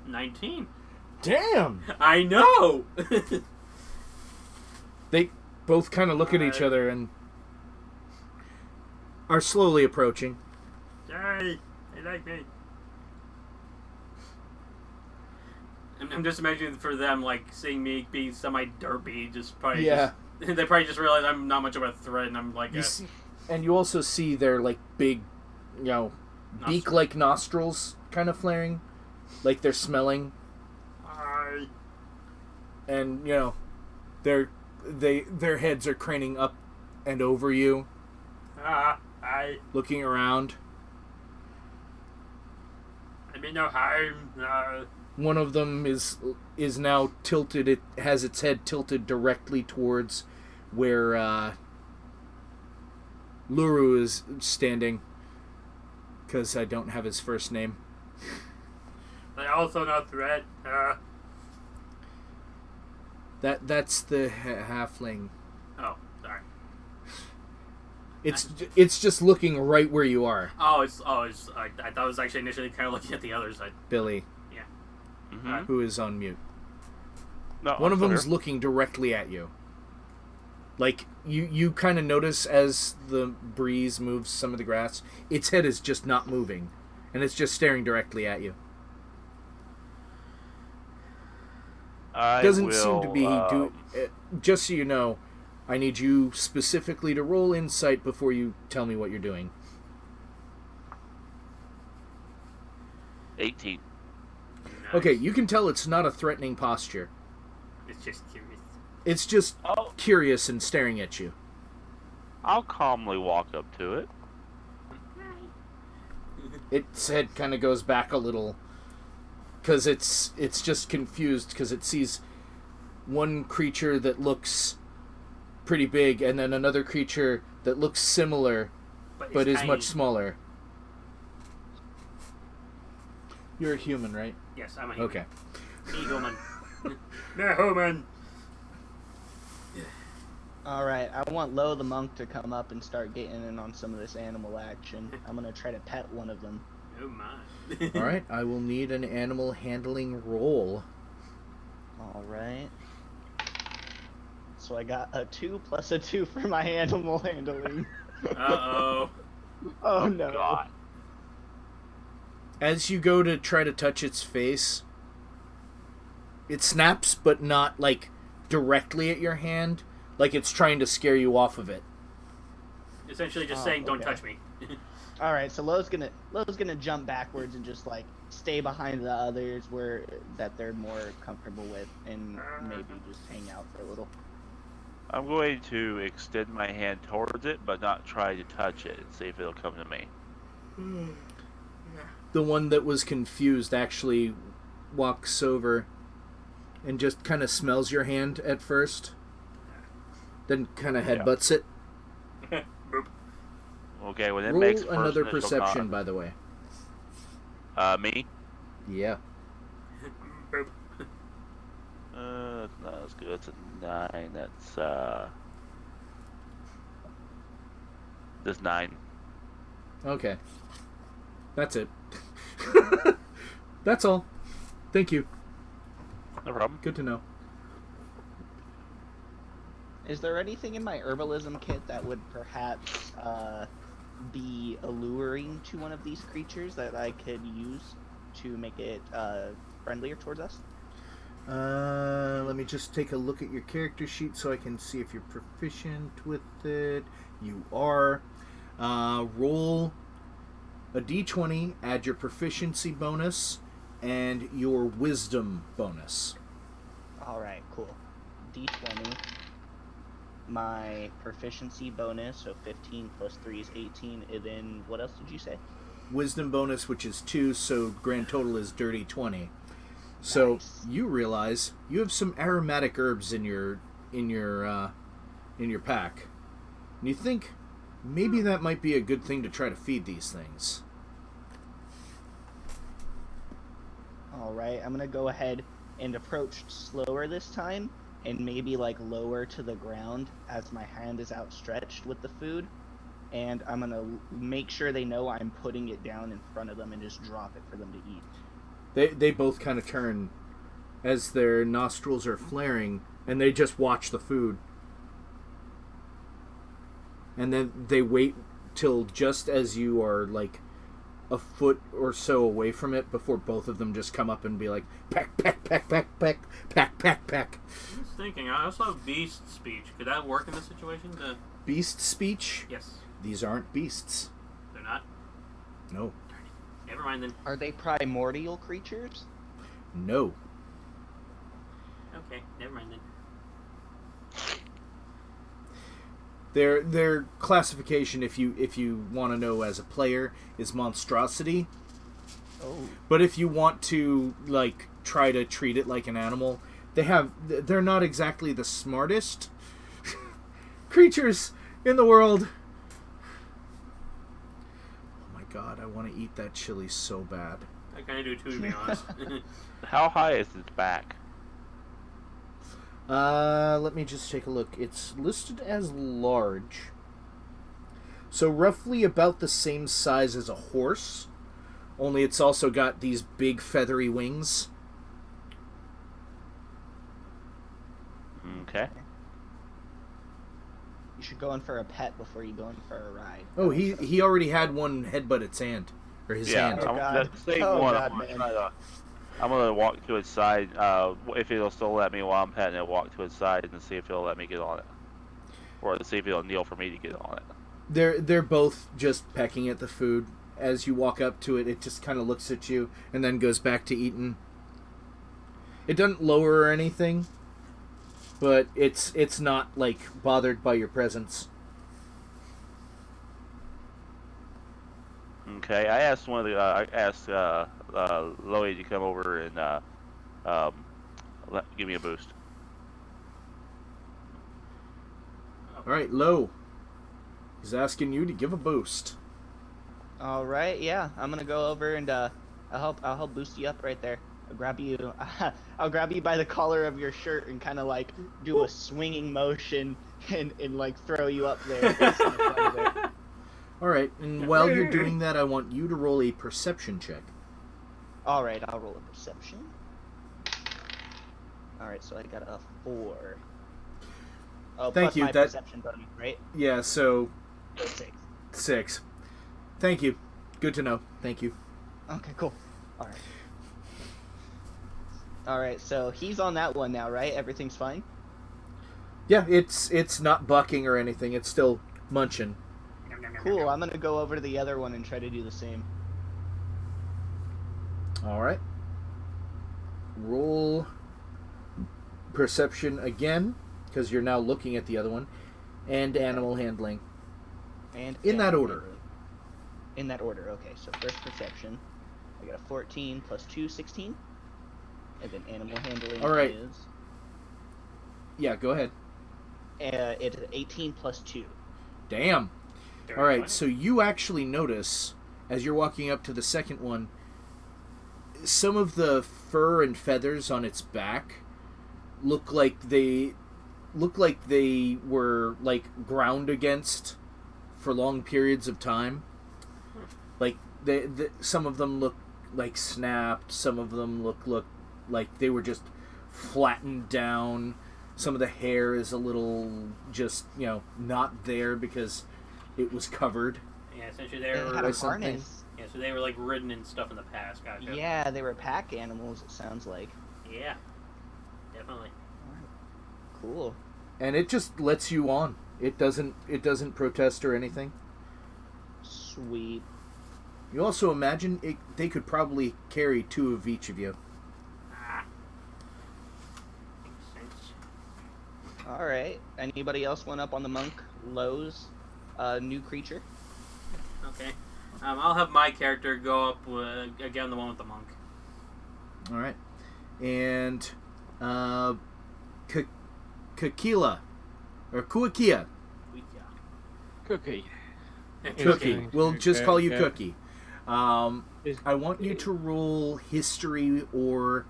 19. Damn! I know. They both kind of look at each other and are slowly approaching. Sorry, they like me. I'm just imagining for them, like, seeing me being semi-derpy, just probably Yeah. just... They probably just realize I'm not much of a threat, and I'm like You see, and you also see their, like, big, beak-like nostrils kind of flaring, like they're smelling, Hi. and their heads are craning up and over you, Hi. looking around. I mean no harm. No. One of them is now tilted. It has its head tilted directly towards where Luru is standing, because I don't have his first name. They also no threat. That's the halfling. Oh, sorry. It's just looking right where you are, I thought I was actually initially kind of looking at the other side. Billy, Mm-hmm. who is on mute. No, One I'm of still them's here. looking directly at you. Like, you kind of notice as the breeze moves some of the grass, its head is just not moving, and it's just staring directly at you. Doesn't seem to be. Just so you know, I need you specifically to roll insight before you tell me what you're doing. 18. Nice. Okay, you can tell it's not a threatening posture. It's just curious. It's just Oh, curious and staring at you. I'll calmly walk up to it. Its head kind of goes back a little because it's just confused because it sees one creature that looks pretty big and then another creature that looks similar but is tiny. much smaller. You're a human, right? Yes, I'm a human. Okay. Me human. No human. Alright, I want Lo the monk to come up and start getting in on some of this animal action. I'm gonna try to pet one of them. Oh my. All right, I will need an animal handling roll. Alright. So I got a 2 plus a 2 for my animal handling. Uh-oh. Oh no. God. As you go to try to touch its face, it snaps, but not like directly at your hand, like it's trying to scare you off of it. Essentially just Oh, saying, don't okay. touch me. Alright, so Lo's gonna jump backwards and just like stay behind the others where that they're more comfortable with and maybe just hang out for a little. I'm going to extend my hand towards it, but not try to touch it and see if it'll come to me. The one that was confused actually walks over and just kind of smells your hand at first, then kind of headbutts it. Boop. Okay, when it Roll makes first another initial perception, by the way. Me? Yeah. Boop. That's not as good. That's a 9. That's 9. Okay. That's it. That's all. Thank you. No problem. Good to know. Is there anything in my herbalism kit that would perhaps be alluring to one of these creatures that I could use to make it friendlier towards us? Let me just take a look at your character sheet so I can see if you're proficient with it. You are. Roll a d20, add your proficiency bonus and your wisdom bonus. Alright, cool. D20. My proficiency bonus, so 15 plus 3 is 18. And then, what else did you say? Wisdom bonus, which is 2, so grand total is dirty 20. So Nice. you realize you have some aromatic herbs in your pack. And you think maybe that might be a good thing to try to feed these things. Alright, I'm gonna go ahead and approach slower this time and maybe like lower to the ground as my hand is outstretched with the food. And I'm gonna make sure they know I'm putting it down in front of them and just drop it for them to eat. They both kind of turn as their nostrils are flaring, and they just watch the food. And then they wait till just as you are like a foot or so away from it before both of them just come up and be like, peck, peck, peck, peck, peck, peck, peck, peck. I was thinking, I also have beast speech. Could that work in this situation? Beast speech? Yes. These aren't beasts. They're not? No. Never mind then. Are they primordial creatures? No. Okay, never mind then. Their classification, if you want to know as a player, is monstrosity. Oh. But if you want to like try to treat it like an animal, they're not exactly the smartest creatures in the world. Oh my god, I want to eat that chili so bad. I kind of do too, to be honest. How high is its back? Let me just take a look. It's listed as large. So roughly about the same size as a horse. Only it's also got these big feathery wings. Okay. You should go in for a pet before you go in for a ride. Oh, he already had one headbutt its hand. Or his hand. Oh, God. Let's save Oh, one. God, I'm gonna man. try to I'm gonna walk to its side. If it'll still let me while I'm petting it, walk to its side and see if it'll let me get on it, or to see if it'll kneel for me to get on it. They're both just pecking at the food. As you walk up to it, it just kind of looks at you and then goes back to eating. It doesn't lower or anything, but it's not like bothered by your presence. Okay, I asked Loey to come over and give me a boost. All right, Lo. He's asking you to give a boost. All right, yeah, I'm gonna go over and I'll help boost you up right there. I'll grab you. I'll grab you by the collar of your shirt and kind of like do a swinging motion and like throw you up there. All right, and while you're doing that, I want you to roll a perception check. All right, I'll roll a perception. All right, so I got a 4. Oh, Thank plus you. my That perception bonus, right? yeah. So 6. Thank you. Good to know. Thank you. Okay, cool. All right. All right, so he's on that one now, right? Everything's fine. Yeah, it's not bucking or anything. It's still munching. Cool. I'm gonna go over to the other one and try to do the same. All right. Roll perception again, because you're now looking at the other one, and animal handling. And In that order. In that order. Okay. So first perception, I got a 14 plus 2, 16, and then animal handling All right. is Yeah, go ahead. it's 18 plus 2. Damn. All right, so you actually notice, as you're walking up to the second one, some of the fur and feathers on its back look like they were like ground against for long periods of time. Like some of them look like snapped, some of them look like they were just flattened down. Some of the hair is a little just, not there because it was covered. Yeah, essentially They they had were. a something. harness. Yeah, so they were like ridden and stuff in the past. Gotcha. Yeah, they were pack animals. It sounds like. Yeah. Definitely. Cool. And it just lets you on. It doesn't protest or anything. Sweet. You also imagine they could probably carry 2 of each of you. Makes sense. All right. Anybody else want up on the monk Lowe's new creature? Okay. I'll have my character go up again, the one with the monk. All right. And Kakila or Kuakia. Cookie. Cookie. We'll just call you Yeah. Cookie. I want you to roll history or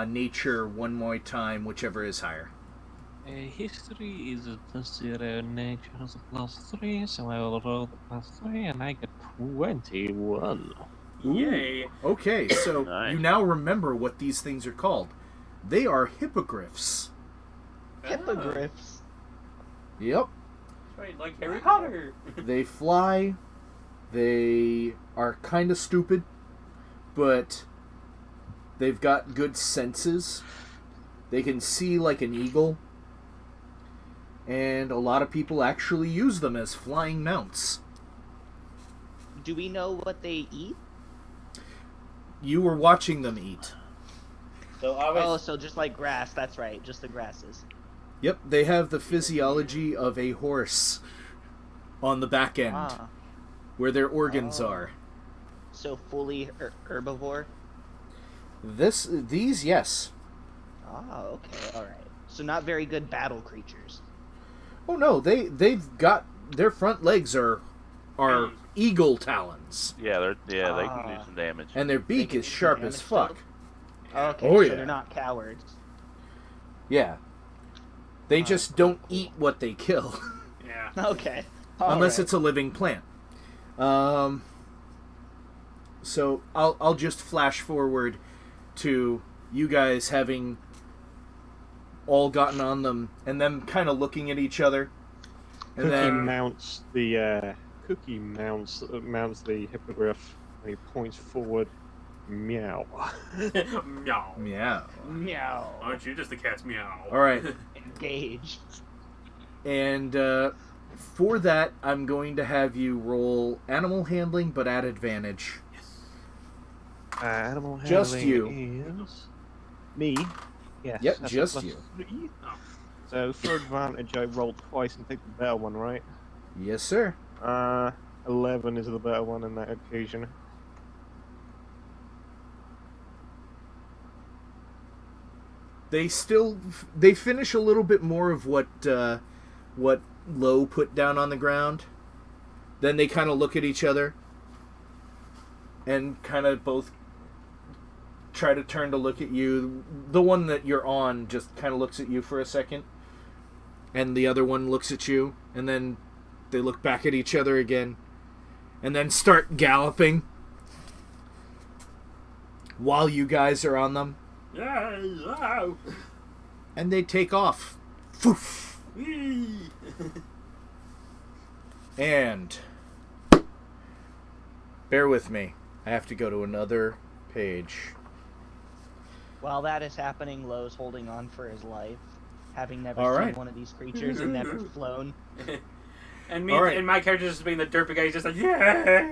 nature one more time, whichever is higher. History is a +0, nature is a +3, so I will roll the +3 and I get 21. Yay. Okay, so Nice. you now remember what these things are called. They are hippogriffs. Hippogriffs. Yep. That's right, like Harry Potter. They fly. They are kind of stupid, but they've got good senses. They can see like an eagle. And a lot of people actually use them as flying mounts. Do we know what they eat? You were watching them eat. So Oh, so just like grass. That's right. Just the grasses. Yep, they have the physiology of a horse on the back end, Ah. where their organs Oh. are. So fully herbivore. These, yes. Ah, okay, all right. So not very good battle creatures. Oh no, they've got their front legs are Talons. eagle talons, Yeah, they can Ah. do some damage. and their They beak can is do sharp damage as fuck. still? Okay, Oh, so yeah. they're not cowards. Yeah, they Ah, just cool, don't cool. eat what they kill, Yeah. Okay. unless it's a living plant. So I'll just flash forward to you guys having all gotten on them and them kind of looking at each other, and Cookie then mounts the Cookie mounts the hippogriff and he points forward Meow. Meow. Meow. Meow. Aren't you just the cat's meow? All right. Engaged. And for that, I'm going to have you roll animal handling, but at advantage. Animal handling Just you. is... Me? Yes. Yep, that's a just plus you. 3. Oh. So for advantage, I roll twice and take the better one, right? Yes, sir. 11 is the better one in that occasion. They finish a little bit more of what Lo put down on the ground. Then they kind of look at each other and kind of both try to turn to look at you. The one that you're on just kind of looks at you for a second, and the other one looks at you, and then they look back at each other again, and then start galloping while you guys are on them. And they take off. Foof. And bear with me. I have to go to another page. While that is happening, Lo's holding on for his life, having never All seen right. one of these creatures and never flown. And me All right. and my character just being the derpy guy, he's just like, yeah.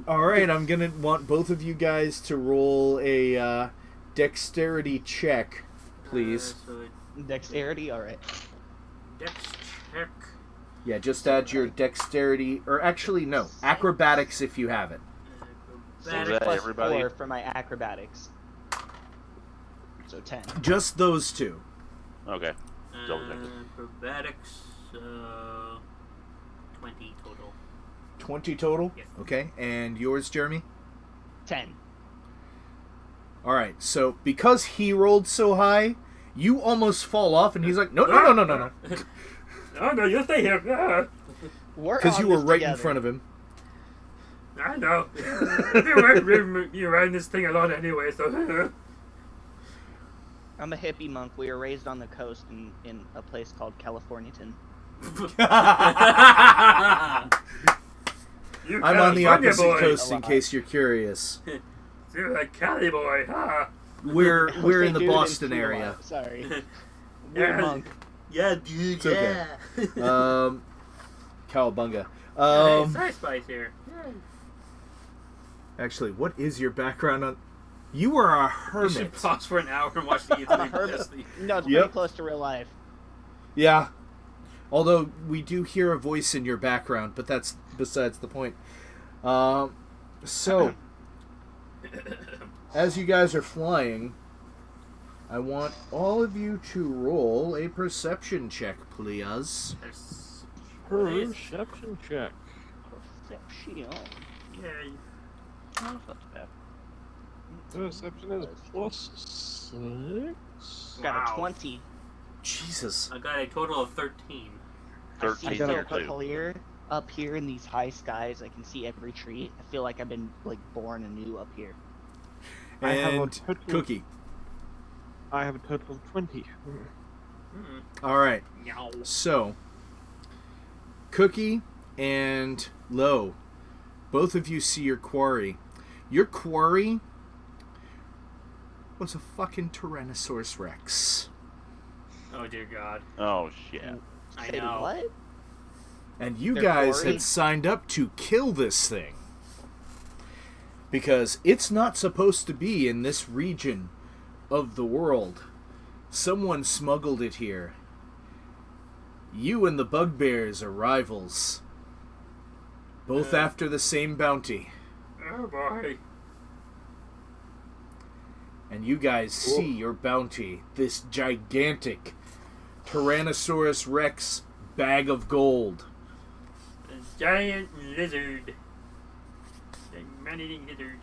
All right, I'm going to want both of you guys to roll a dexterity check, please. Dexterity? Alright. Dex check. Yeah, just add your dexterity, or actually, no, acrobatics if you have it. So Acrobatics. that Plus everybody? 4 for my acrobatics. So 10. Just those two. Okay. Double check it. Acrobatics, 20 total. 20 total? Yes. Okay, and yours, Jeremy? 10. All right, so because he rolled so high, you almost fall off, and he's like, no. Oh no, you stay here. We're Because on you were this right in together. front of him. I know. You're riding this thing a lot anyway, so. I'm a hippie monk. We were raised on the coast in a place called Californiaton. You I'm on the California opposite boy. coast in case you're curious. You're a Cali boy, huh? We're in the Dude Boston in area. Sorry. Yeah. Weird monk. Yeah, dude. It's okay. Cowabunga. Hey, PsySpy's here. Actually, what is your background on? You are a You hermit. should pause for an hour and watch the I'm a E3 hermit. Bethesda. No, it's Yep. pretty close to real life. Yeah. Although we do hear a voice in your background, but that's besides the point. So, as you guys are flying, I want all of you to roll a perception check, please. Perception check. Perception. Yay. Oh, that's not too bad. Perception is plus 6. Got Wow. a 20. Jesus. I got a total of 13. I see 13 so here, too. clear up here in these high skies. I can see every tree. I feel like I've been like born anew up here. I have a And total- Cookie. I have a total of 20. Mm-mm. All right. Meow. So, Cookie and Lo, both of you see your quarry. Your quarry was a fucking Tyrannosaurus Rex. Oh dear God. Oh shit. I Say know. what? And you Their guys quarry? had signed up to kill this thing. Because it's not supposed to be in this region of the world. Someone smuggled it here. You and the bugbears are rivals. Both after the same bounty. Oh boy. And you guys see your bounty. This gigantic Tyrannosaurus Rex bag of gold. A giant lizard. A man-eating lizard.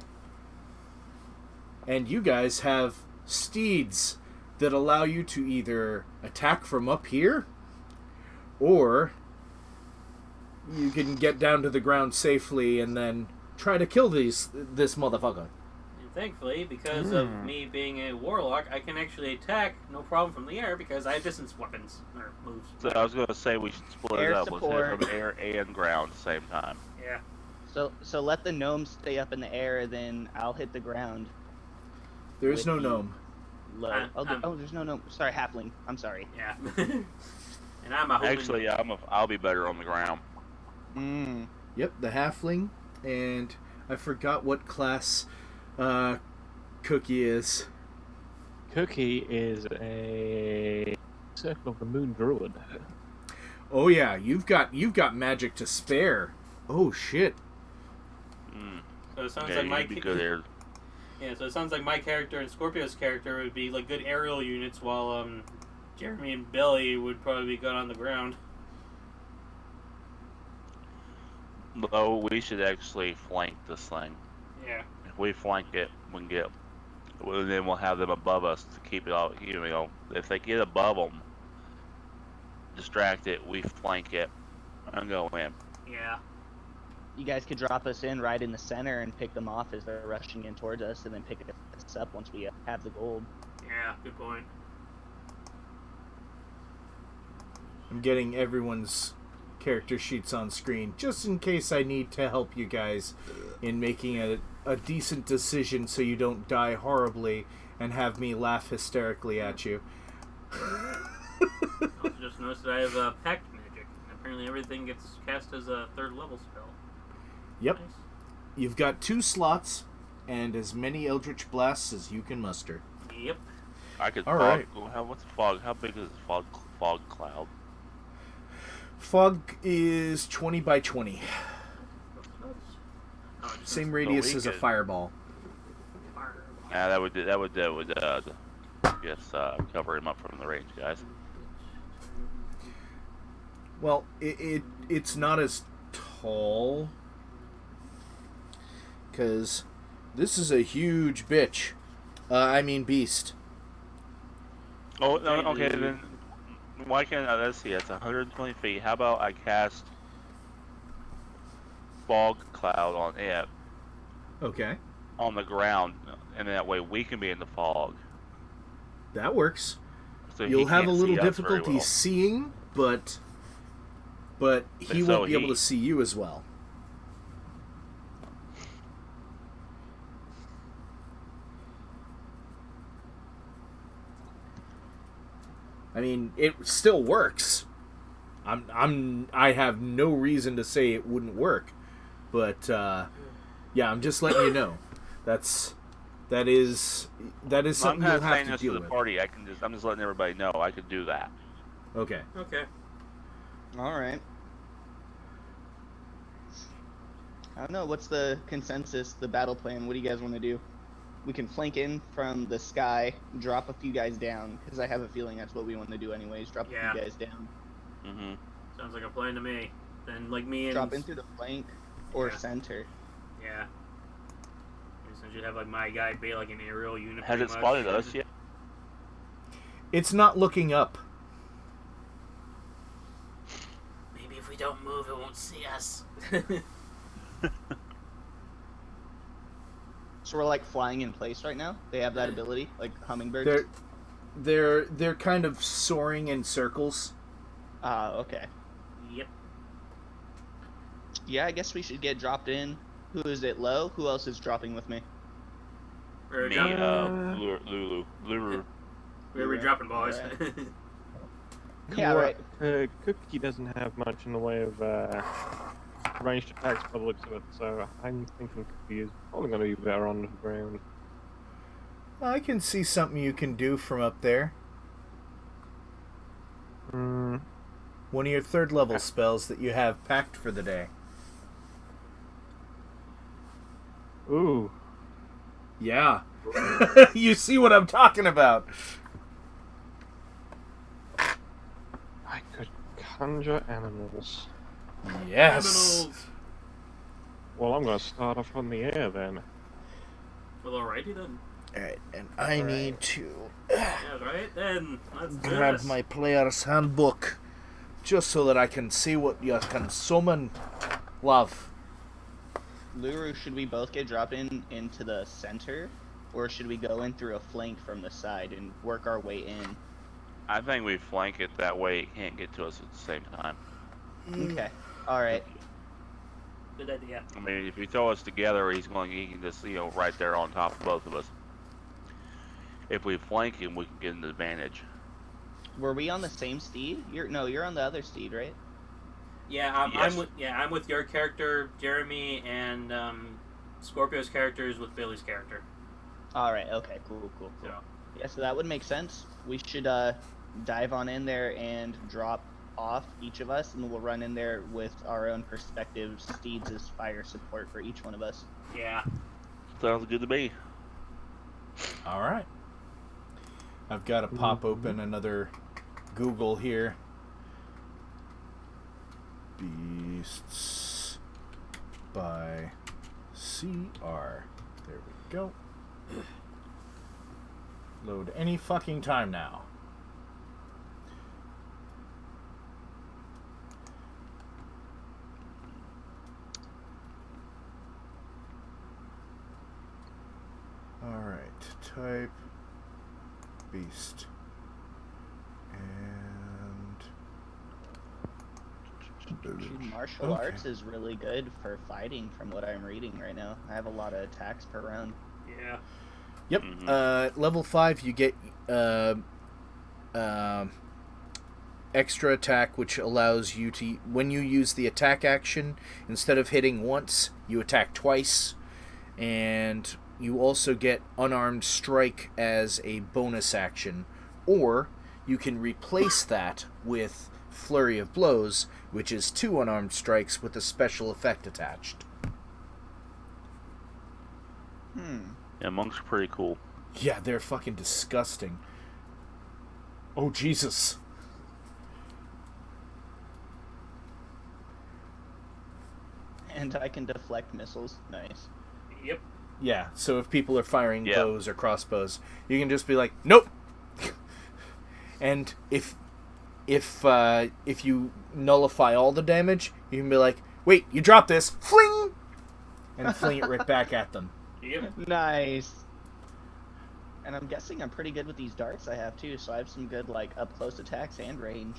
And you guys have steeds that allow you to either attack from up here, or you can get down to the ground safely and then try to kill this motherfucker. And thankfully, because of me being a warlock, I can actually attack no problem from the air because I have distance weapons or moves. So I was gonna say we should split Air it up. Let's hit support. from air and ground at the same time. Yeah. So let the gnome stay up in the air, then I'll hit the ground. There is With no the- gnome. Low. There's no gnome. Sorry, halfling. I'm sorry. Yeah. And I'm a hoping... Actually, I'll be better on the ground. Mm. Yep, the halfling, and I forgot what class Cookie is. Cookie is a Circle of the Moon druid. Oh yeah, you've got magic to spare. Oh shit. So it sounds Yeah, like my you'd be good there. Yeah, so it sounds like my character and Scorpio's character would be like good aerial units, while Jeremy and Billy would probably be good on the ground. Though we should actually flank this thing. Yeah. If we flank it, then we'll have them above us to keep it all. You know, if they get above them, distract it, we flank it, and go in. Yeah. You guys could drop us in right in the center and pick them off as they're rushing in towards us, and then pick us up once we have the gold. Yeah, good point. I'm getting everyone's character sheets on screen just in case I need to help you guys in making a decent decision so you don't die horribly and have me laugh hysterically at you. I also just noticed that I have pact magic, and apparently everything gets cast as a 3rd level spell. Yep. Nice. You've got 2 slots and as many Eldritch Blasts as you can muster. Yep. I could All fog. right. What's fog? How big is fog cloud? Fog is 20 by 20. Oh, just Same radius we as a could- fireball. Yeah, that would cover him up from the range, guys. Well, it's not as tall because this is a huge bitch. I mean beast. Oh, no, okay, then why can't let's see, it's 120 feet. How about I cast fog cloud on it Okay, on the ground, and that way we can be in the fog. that works. So You'll he have a can't little see us very difficulty well. seeing, but he So won't be able to see you as well. I mean, it still works. I have no reason to say it wouldn't work, but yeah, I'm just letting you know. That is I'm something not you'll have saying to this deal to the with. party. I'm just letting everybody know I could do that. Okay. Okay. All right. I don't know. What's the consensus, the battle plan? What do you guys want to do? We can flank in from the sky, drop a few guys down, because I have a feeling that's what we want to do anyways. Drop a Yeah. few guys down. Mm-hmm. Sounds like a plan to me. Then, like me and... Drop in through the flank or Yeah. center. Yeah. Since you'd have like my guy be like an aerial unit. Has it pretty spotted much. us yet? It's not looking up. Maybe if we don't move, it won't see us. So we're like flying in place right now. They have that ability, like hummingbirds. They're kind of soaring in circles. Okay. Yep. Yeah, I guess we should get dropped in. Who is it? Low? Who else is dropping with me? Where are we Me, dropping? Lulu. Where are we dropping, boys? Alright. Yeah, right. Cookie doesn't have much in the way of ranged attacks by the looks of it, so I'm thinking Cookie is probably going to be better on the ground. I can see something you can do from up there. Hmm. One of your 3rd level spells that you have packed for the day. Ooh. Yeah. You see what I'm talking about. I could conjure animals. Yes. Criminals. Well, I'm going to start off on the air then. Well, alrighty then. Alright, and I need to Yeah, right then. Let's do grab this. my player's handbook just so that I can see what you can summon. Love. Luru, should we both get dropped into the center, or should we go in through a flank from the side and work our way in? I think we flank it that way it can't get to us at the same time. Okay. All right. Good idea. I mean, if you throw us together, he can just, right there on top of both of us. If we flank him, we can get an advantage. Were we on the same steed? You're on the other steed, right? Yeah, Yes. I'm with your character, Jeremy, and Scorpio's character is with Billy's character. All right. Okay. Cool. So, Yeah. So that would make sense. We should dive on in there and drop off each of us, and we'll run in there with our own perspective steeds as fire support for each one of us. yeah. Sounds good to me. All right. I've got to pop open another Google here. Beasts by CR. There we go. Load any fucking time now. Alright, type beast. Martial Okay. arts is really good for fighting, from what I'm reading right now. I have a lot of attacks per round. Yeah. Yep. Level 5, you get extra attack, which allows you to, when you use the attack action, instead of hitting once, you attack twice. And you also get unarmed strike as a bonus action. Or you can replace that with flurry of blows, which is 2 unarmed strikes with a special effect attached. Yeah, monks are pretty cool. Yeah, they're fucking disgusting. Oh, Jesus. And I can deflect missiles. Nice. Yep. Yeah, so if people are firing Yeah. bows or crossbows, you can just be like, nope. And if you nullify all the damage, you can be like, wait, you dropped this, fling, and fling it right back at them. Yep. Nice. And I'm guessing I'm pretty good with these darts I have too, so I have some good up close attacks and range.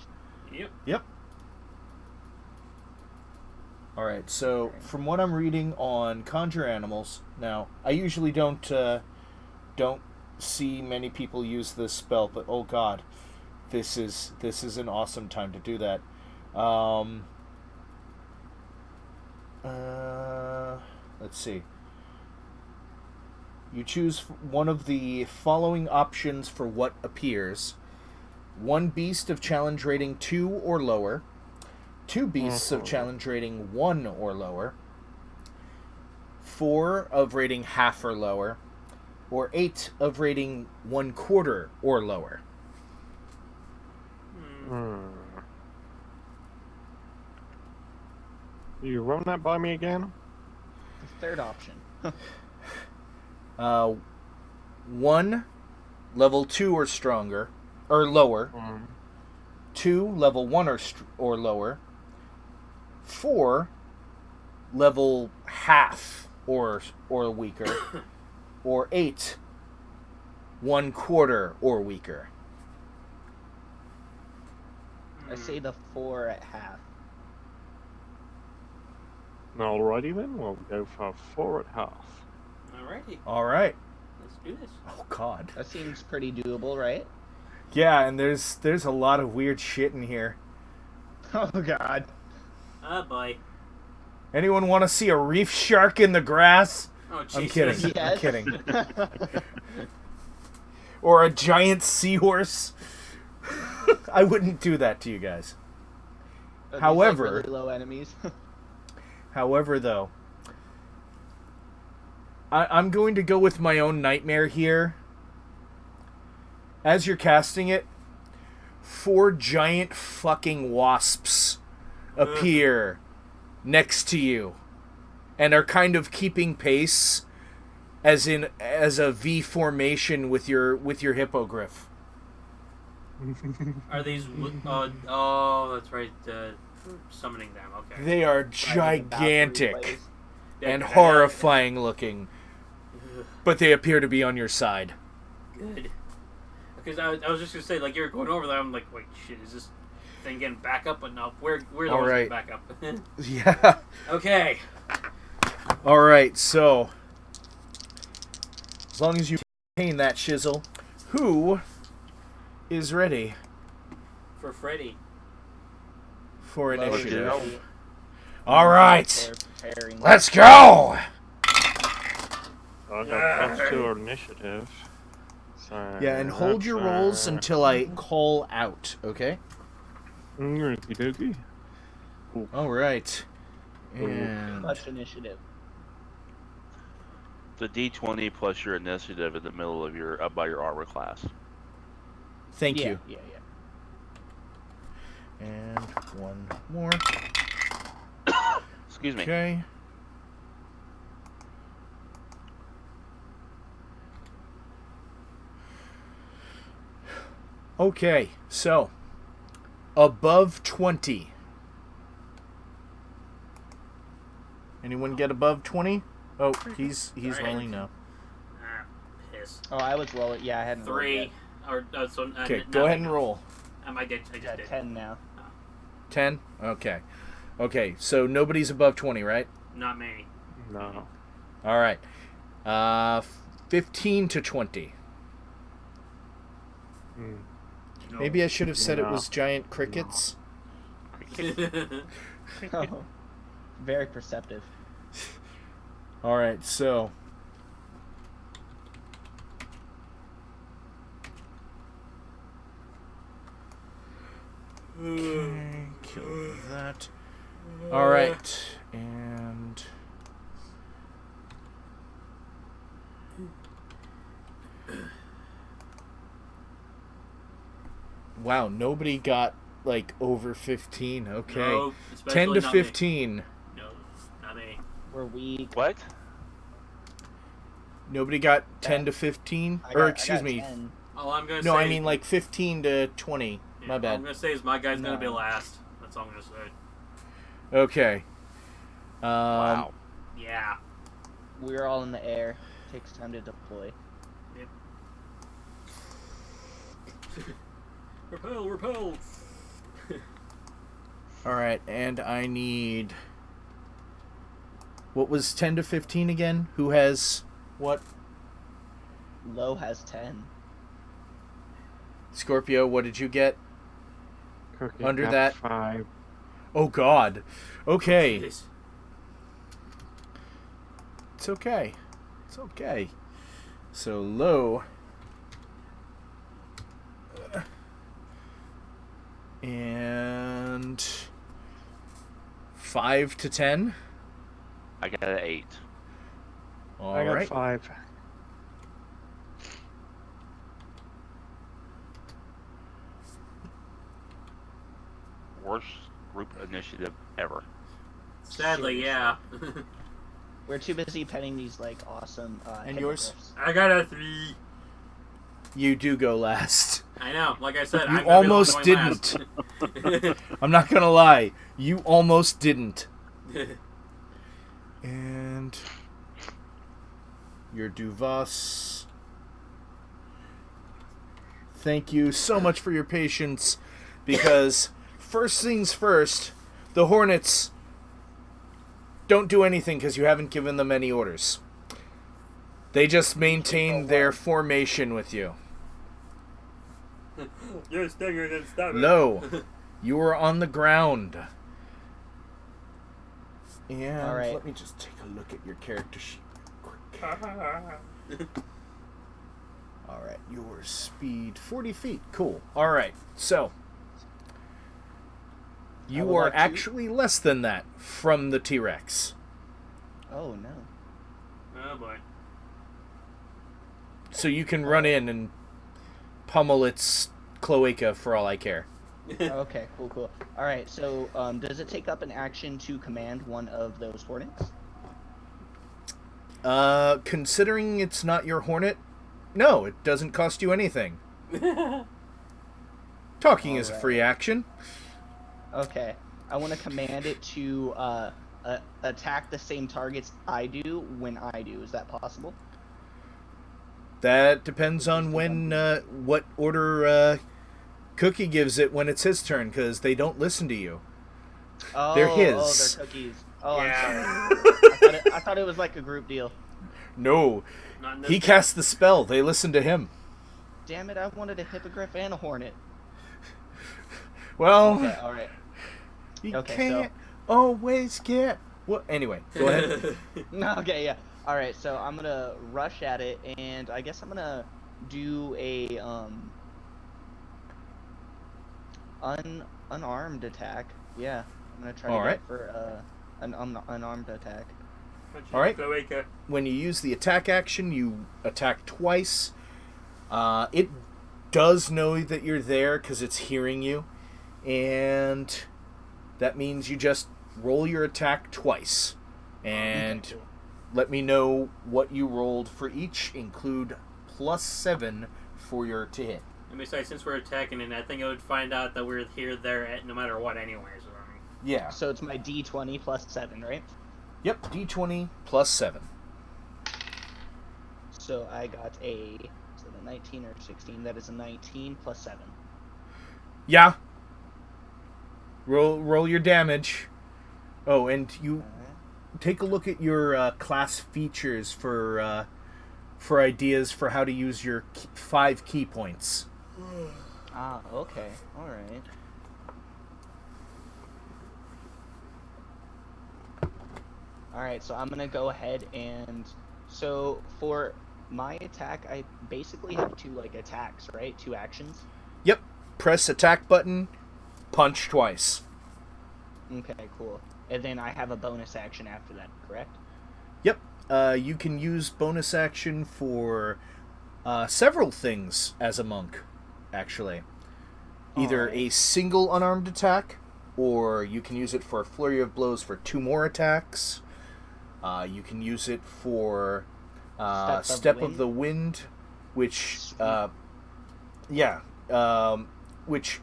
Yep. Yep. All right. So from what I'm reading on Conjure Animals, now I usually don't see many people use this spell, but oh god, this is an awesome time to do that. Let's see. You choose one of the following options for what appears. 1 beast of challenge rating 2 or lower. 2 beasts of challenge rating 1 or lower. 4 of rating half or lower. Or 8 of rating 1/4 or lower. You run that by me again? The third option. 1, level 2 or stronger, or lower. 2, level 1 or lower. 4, level half or weaker. Or 8, 1/4 or weaker. I say the 4 at half. Alrighty then, we'll go for 4 at half. Alrighty. All right. Let's do this. Oh god. That seems pretty doable, right? Yeah, and there's a lot of weird shit in here. Oh god. Oh boy. Anyone want to see a reef shark in the grass? Oh Jesus. I'm kidding. Yes. I'm kidding. Or a giant seahorse? I wouldn't do that to you guys. These, However- really low enemies. However, though, I'm going to go with my own nightmare here. As you're casting it, 4 giant fucking wasps appear next to you and are kind of keeping pace as a V formation with your hippogriff. Are these? Oh, that's right. Summoning them. Okay. They are Driving about 3 gigantic ways. and Yeah, horrifying looking, but they appear to be on your side. Good. Because I was just gonna say, like, you're going over there. I'm like, wait, shit, is this thing getting back up? But no, we're the All ones right. getting back up. Yeah. Okay. All right, so as long as you maintain that shizzle, who is ready For Freddy. for Lower initiative? Freddy. All right, We're preparing. let's go. I got +2 initiative. So Yeah, and hold your that's, rolls until I call out, okay? Okie dokie. All right. And Much initiative. The D20 plus your initiative in the middle of your by your armor class. thank yeah, you. Yeah, yeah. And one more. Excuse me. Okay. Okay, so above 20. Anyone get above 20? Oh, he's Alright. rolling now. Ah, piss. Oh, I was rolling. Yeah, I hadn't rolled 3. yet. Or, so, Okay, go ahead and roll. I just Got did. 10 now. 10? Okay. Okay, so nobody's above 20, right? Not me. No. All right. 15 to 20. Hmm. No. Maybe I should have said it No. was giant crickets. Oh, very perceptive. All right, so okay, kill that. All right, and wow, nobody got like over 15. Okay, No, 10 especially to not me. 15. No, not me. We're weak. What? Nobody got 10 to 15, or excuse me. 10. All I'm gonna say. No, I mean like 15 to 20. yeah, My All bad. I'm gonna say is my guy's gonna be No. last. That's all I'm gonna say. Okay. Wow. Yeah. We're all in the air. Takes time to deploy. Repel, repel. All right, and I need. What was 10 to 15 again? Who has what? Low has 10. Scorpio, what did you get? Cookie Under got that- 5. Oh God. Okay. Jeez. It's okay. It's okay. So low. And 5 to 10. I got an 8. All I got right. 5. Worst group initiative ever. Sadly, yeah. We're too busy petting these like awesome. And yours? hippogriffs. I got a 3. You do go last. I know. Like I said, You I'm gonna be the one almost going last. I'm not gonna lie. You almost didn't. And your Duvas. Thank you so much for your patience, because first things first, the Hornets don't do anything because you haven't given them any orders. They just maintain their formation with you. You're Stinger, then stop it. No, you are on the ground. And All right. let me just take a look at your character sheet real quick. All right, your speed 40 feet. Cool. All right, so I you would are like to- actually less than that from the T-Rex. Oh no. Oh boy. So you can run in and pummel its cloaca for all I care. Okay, cool. All right. So, does it take up an action to command one of those hornets? Considering it's not your Hornet, no, it doesn't cost you anything. Talking is a Alright. free action. Okay. I want to command it to attack the same targets I do when I do. Is that possible? That depends on when, what order Cookie gives it when it's his turn, because they don't listen to you. Oh, They're Oh, his. they're cookies. Oh, Yeah. I'm sorry. I thought it was like a group deal. No, Not in this he game. cast the spell. They listen to him. Damn it! I wanted a hippogriff and a hornet. Well, Okay, all right. you Okay, can't always get. What? Anyway, go ahead. No, okay, yeah. All right, so I'm gonna rush at it, and I guess I'm gonna do a unarmed attack. Yeah, I'm gonna try to All right. go for an unarmed attack. All right. Cloaca. When you use the attack action, you attack twice. It does know that you're there because it's hearing you, and that means you just roll your attack twice, and Okay, cool. let me know what you rolled for each. Include +7 for your to hit. And besides, since we're attacking it, I think it would find out that we're here, there, at no matter what, anyways. Yeah. So it's my D20 plus 7, right? Yep. D20 +7. So I got a 19 or 16. That is a 19 plus 7. Yeah. Roll your damage. Oh, and you Alright. take a look at your class features for ideas for how to use your 5 key points. Ah, okay. Alright. Alright, so I'm gonna go ahead and... So, for my attack, I basically have 2, attacks, right? 2 actions? Yep. Press attack button, punch twice. Okay, cool. And then I have a bonus action after that, correct? Yep. You can use bonus action for several things as a monk, actually. Either Alright. a single unarmed attack, or you can use it for a flurry of blows for 2 more attacks. You can use it for Step of the Wind, which, which,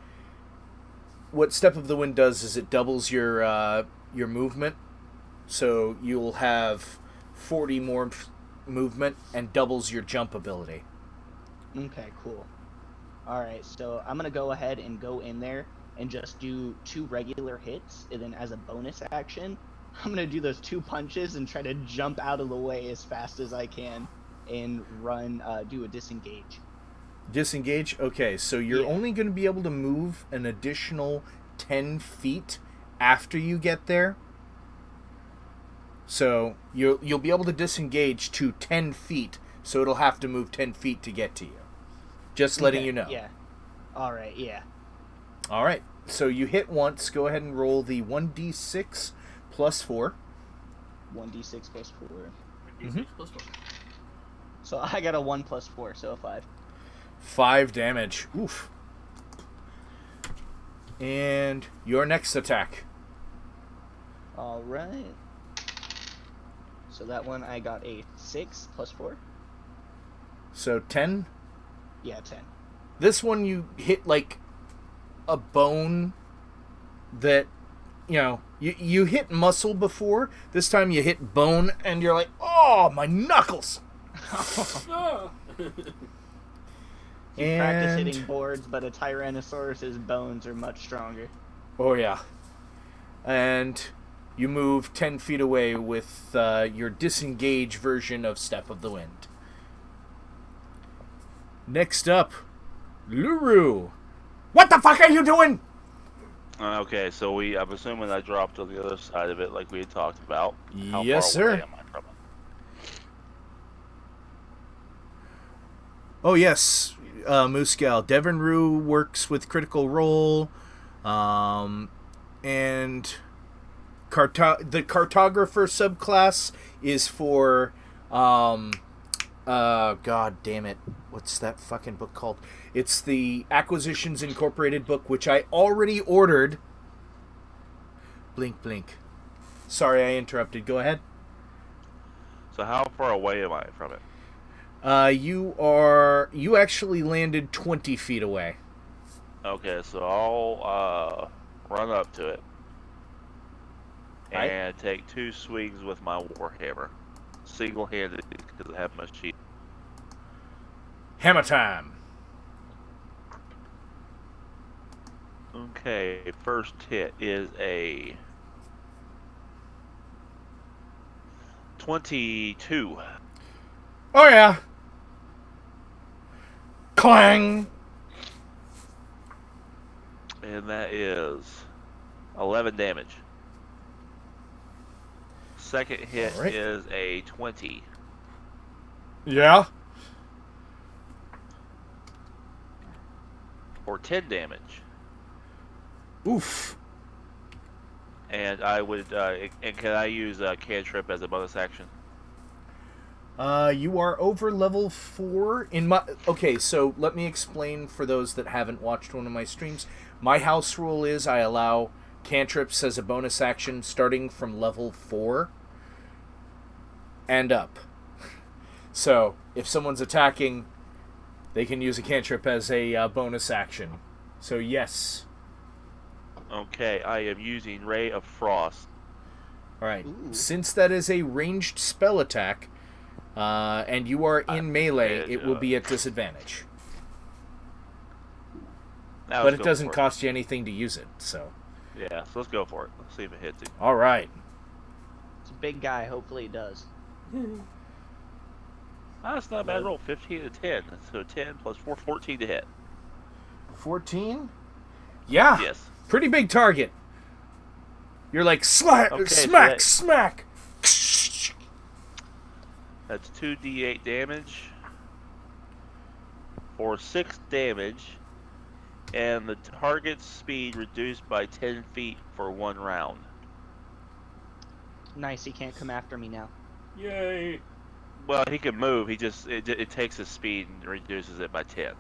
what Step of the Wind does is it doubles your movement, so you'll have 40 more movement and doubles your jump ability. Okay, cool. Alright, so I'm gonna go ahead and go in there and just do 2 regular hits, and then as a bonus action, I'm gonna do those 2 punches and try to jump out of the way as fast as I can and run, do a disengage. Disengage? Okay, so you're Yeah. only going to be able to move an additional 10 feet after you get there. So you'll be able to disengage to 10 feet, so it'll have to move 10 feet to get to you. Just letting Okay, you know. Yeah. Alright, yeah. All right, so you hit once. Go ahead and roll the 1d6 plus 4. 1d6 plus 4. D6 plus 4. So I got a 1 plus 4, so a 5. 5 damage. Oof. And your next attack. Alright. So that one I got a 6 plus 4. So 10. Yeah, 10. This one you hit like a bone that, you hit muscle before. This time you hit bone and you're like, oh, my knuckles. Oh. You practice hitting boards, but a Tyrannosaurus's bones are much stronger. Oh, yeah. And you move 10 feet away with your disengage version of Step of the Wind. Next up, Luru. What the fuck are you doing? Okay, so I'm assuming I dropped on the other side of it like we had talked about. How Yes, far away sir. am I from it? Oh, yes, Muscal. Devon Rue works with Critical Role, and the Cartographer subclass is for, God damn it, what's that fucking book called? It's the Acquisitions Incorporated book, which I already ordered. Blink, blink. Sorry, I interrupted. Go ahead. So how far away am I from it? You actually landed 20 feet away. Okay, so I'll run up to it Right. and take 2 swings with my warhammer, single-handed because I have my sheet. Hammer time. Okay, first hit is a 22. Oh yeah. Clang. And that is 11 damage. Second hit Alright. is a 20. Yeah. For 10 damage. Oof. And I would, and can I use a cantrip as a bonus action? You are over level 4 in my... Okay, so let me explain for those that haven't watched one of my streams. My house rule is I allow cantrips as a bonus action starting from level 4 and up. So, if someone's attacking, they can use a cantrip as a bonus action. So, yes. Okay, I am using Ray of Frost. Alright. Ooh. Since that is a ranged spell attack, and you are in melee, it will be at disadvantage. Now But let's it go doesn't for cost you anything to use it, so... Yeah, so let's go for it. Let's see if it hits him. Alright. It's a big guy. Hopefully it does. That's not a bad roll. 15 to 10. So 10 plus 4, 14 to hit. 14? Yeah. Yes. Pretty big target. You're like, smack, Okay, so smack, that- smack. That's 2d8 damage. For 6 damage. And the target's speed reduced by 10 feet for 1 round. Nice. He can't come after me now. Yay! Well, he can move. He just it takes his speed and reduces it by 10.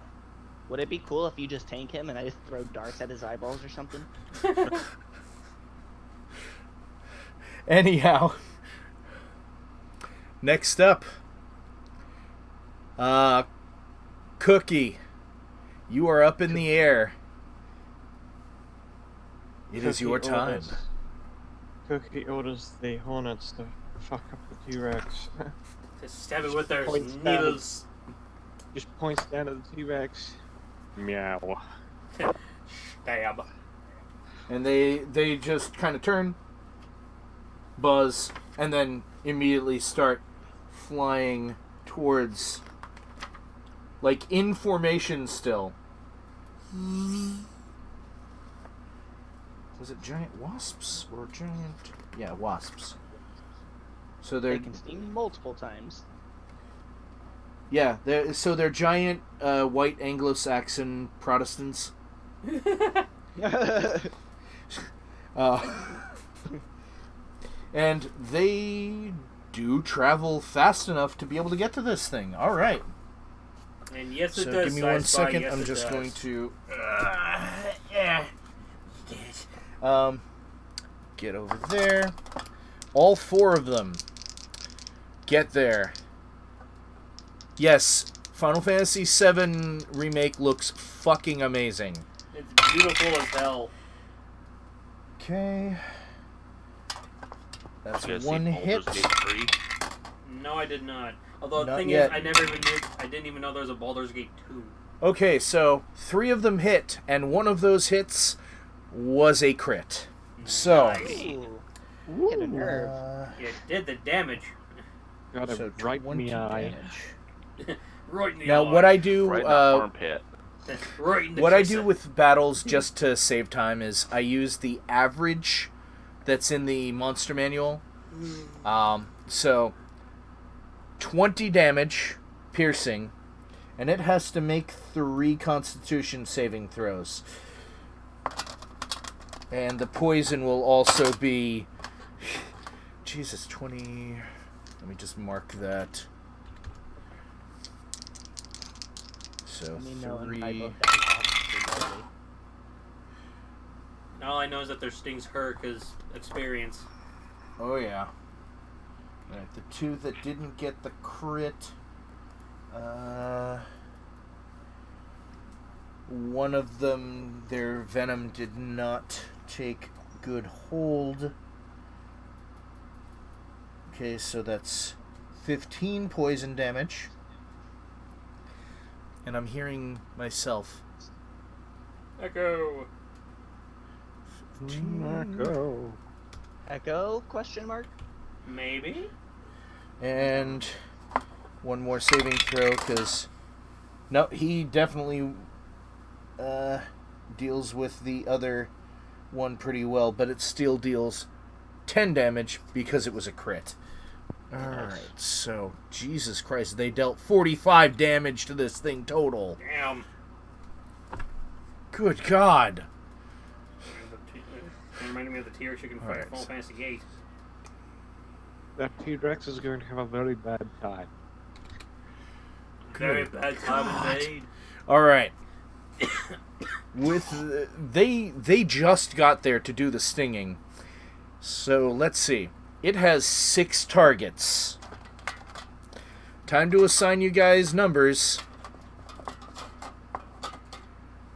Would it be cool if you just tank him and I just throw darts at his eyeballs or something? Anyhow. Next up. Cookie. You are up in the air. It is your time. Cookie orders the Hornets to fuck up the T-Rex. To stab it with their Points down. needles. Just points down at the T-Rex. Meow. Stab. And they just kind of turn, buzz, and then immediately start flying towards, like, in formation still. Was it giant wasps or giant... Yeah, wasps. So They they're... can sting multiple times. Yeah, they're giant white Anglo-Saxon Protestants. And they do travel fast enough to be able to get to this thing. All right. And yes, it So does. give me 1 PsySpy, second. yes, I'm it just does. going to get over there. All 4 of them get there. Yes, Final Fantasy VII Remake looks fucking amazing. It's beautiful as hell. Okay. That's You guys 1 see hit. Baldur's Gate 3? No, I did not. Although the Not thing yet. is, I never even knew. I didn't even know there was a Baldur's Gate 2. Okay, so 3 of them hit, and 1 of those hits was a crit. So, Nice. Ooh. Hit a nerve. It did the damage. Got so him right in 20 the eye. damage. Right in the Now, eye. what I do, Right in the armpit. Right in the what I kisser. do with battles just to save time is I use the average that's in the monster manual. So 20 damage, piercing, and it has to make 3 Constitution saving throws. And the poison will also be, Jesus, 20. Let me just mark that. So Let me know in my 3. book that is obviously deadly. All I know is that their stings hurt because experience. Oh yeah. Alright, the 2 that didn't get the crit. One of them, their venom did not take good hold. Okay, so that's 15 poison damage. And I'm hearing myself. Echo. Echo. Echo? Question mark. Maybe. And one more saving throw, because... No, he definitely deals with the other one pretty well, but it still deals 10 damage because it was a crit. Alright, so, Jesus Christ, they dealt 45 damage to this thing total. Damn. Good God. Reminding me of the tears you can find in Final Fantasy VIII. That T-Rex is going to have a very bad time. Very bad time indeed. Alright. They just got there to do the stinging. So, let's see. It has 6 targets. Time to assign you guys numbers.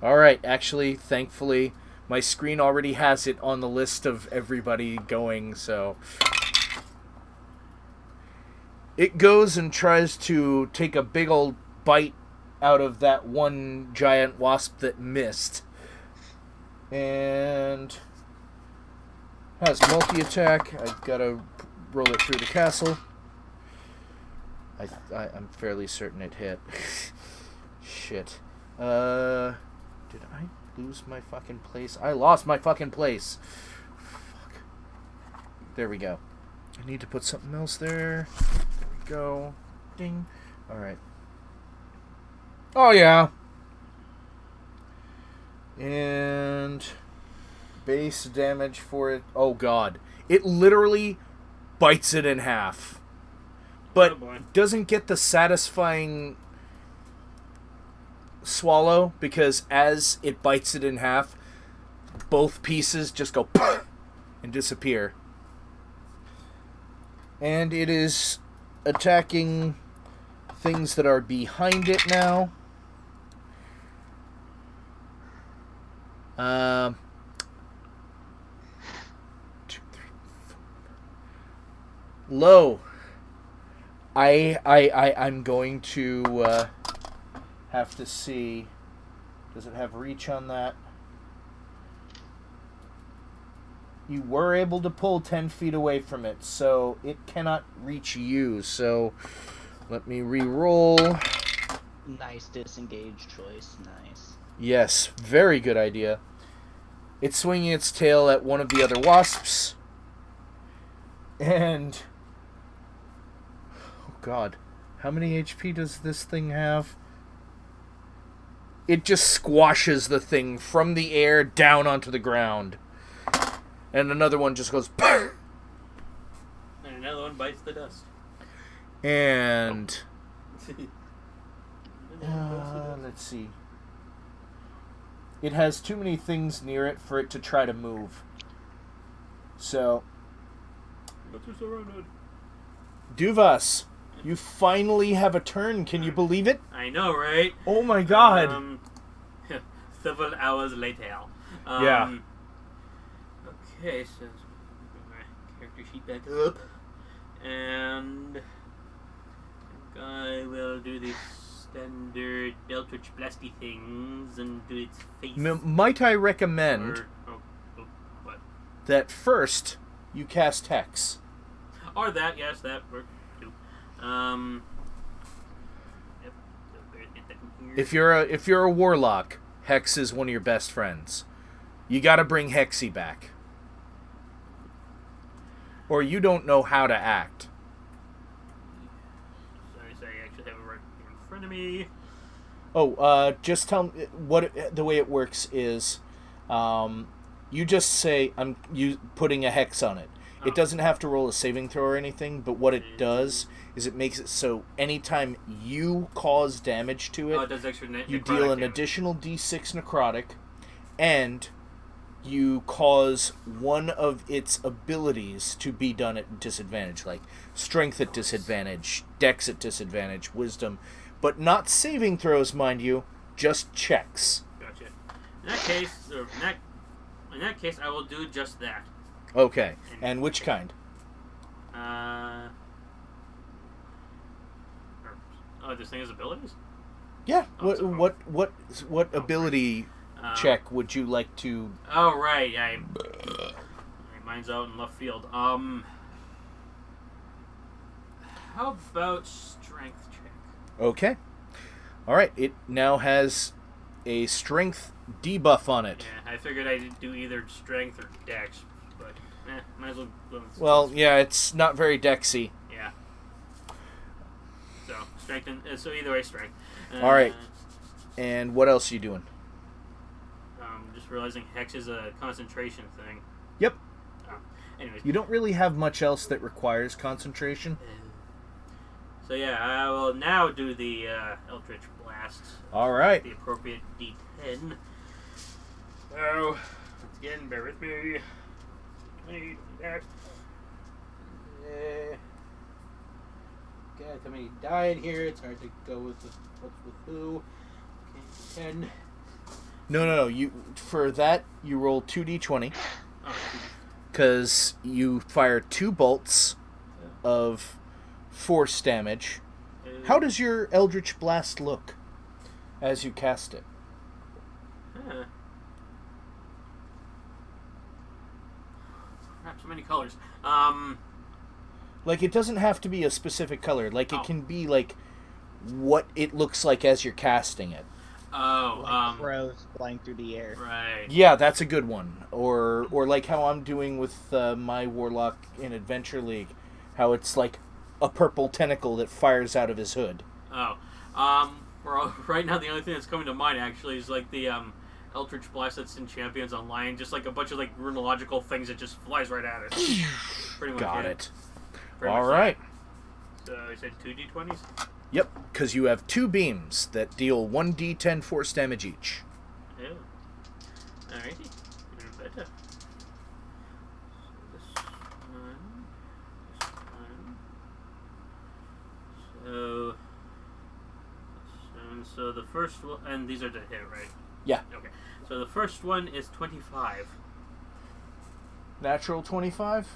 Alright, actually, thankfully, my screen already has it on the list of everybody going, so... It goes and tries to take a big old bite out of that one giant wasp that missed. And... has multi-attack. I've got to roll it through the castle. I'm fairly certain it hit. Shit. Did I lose my fucking place? I lost my fucking place. Fuck. There we go. I need to put something else there. There we go. Ding. Alright. Oh, yeah. And... base damage for it. Oh, God. It literally bites it in half. But doesn't get the satisfying swallow, because as it bites it in half, both pieces just go and disappear. And it is attacking things that are behind it now. 2, 3, 4. Low. I'm going to have to see. Does it have reach on that? You were able to pull 10 feet away from it, so it cannot reach you. So let me re-roll. Nice disengage choice. Nice. Yes, very good idea. It's swinging its tail at one of the other wasps. And... oh, God. How many HP does this thing have? It just squashes the thing from the air down onto the ground. And another one just goes... and another one bites the dust. And... let's see. It has too many things near it for it to try to move. So... Duvas, you finally have a turn. Can you believe it? I know, right? Oh my God. Several hours later. Yeah. Okay, so put my character sheet back up, and I will do the standard Eldritch Blasty things and do its face. Might I recommend what? that first you cast Hex? Or that, yes, that works too. Yep. If you're a warlock, Hex is one of your best friends. You got to bring Hexy back, or you don't know how to act. Sorry, I actually have it right in front of me. Oh, just tell me the way it works is, you just say I'm putting a hex on it. Oh. It doesn't have to roll a saving throw or anything, but what it does is it makes it so anytime you cause damage to it, it does extra you deal an additional D6 necrotic, and you cause one of its abilities to be done at disadvantage, like strength at disadvantage, dex at disadvantage, wisdom, but not saving throws, mind you, just checks. Gotcha. In that case, I will do just that. Okay. And which kind? This thing has abilities? Yeah. What ability check would you like to... Oh, right. Mine's out in left field. How about strength check? Okay. All right. It now has a strength debuff on it. Yeah, I figured I'd do either strength or dex, but might as well go with Well, yeah, it's not very dexy. yeah. So strength so either way, strength. All right. And what else are you doing? Just realizing hex is a concentration thing. Yep. Anyways. You don't really have much else that requires concentration. So yeah, I will now do the Eldritch Blast. All right. The appropriate D10. So, once again, bear with me. 20, that. God, how many died here? It's hard to go with what's with who. Okay, 10. No. You for that you roll 2d20 because you fire 2 bolts of force damage. How does your Eldritch Blast look as you cast it? Crap, so many colors. Like, it doesn't have to be a specific color. Like, it can be, like, what it looks like as you're casting it. Like crows flying through the air. Right. Yeah, that's a good one. Or like how I'm doing with my Warlock in Adventure League. How it's, like, a purple tentacle that fires out of his hood. Right now the only thing that's coming to mind, actually, is, like, the, Eldritch Blast that's in Champions Online. Just, like, a bunch of, like, runological things that just flies right at it. Pretty much Got it. Pretty All much right. So, you said 2d20s? Yep, because you have 2 beams that deal 1d10 force damage each. Oh. Alrighty. Even better. So So the first one, and these are to hit, right? Yeah. Okay. So the first one is 25. Natural 25?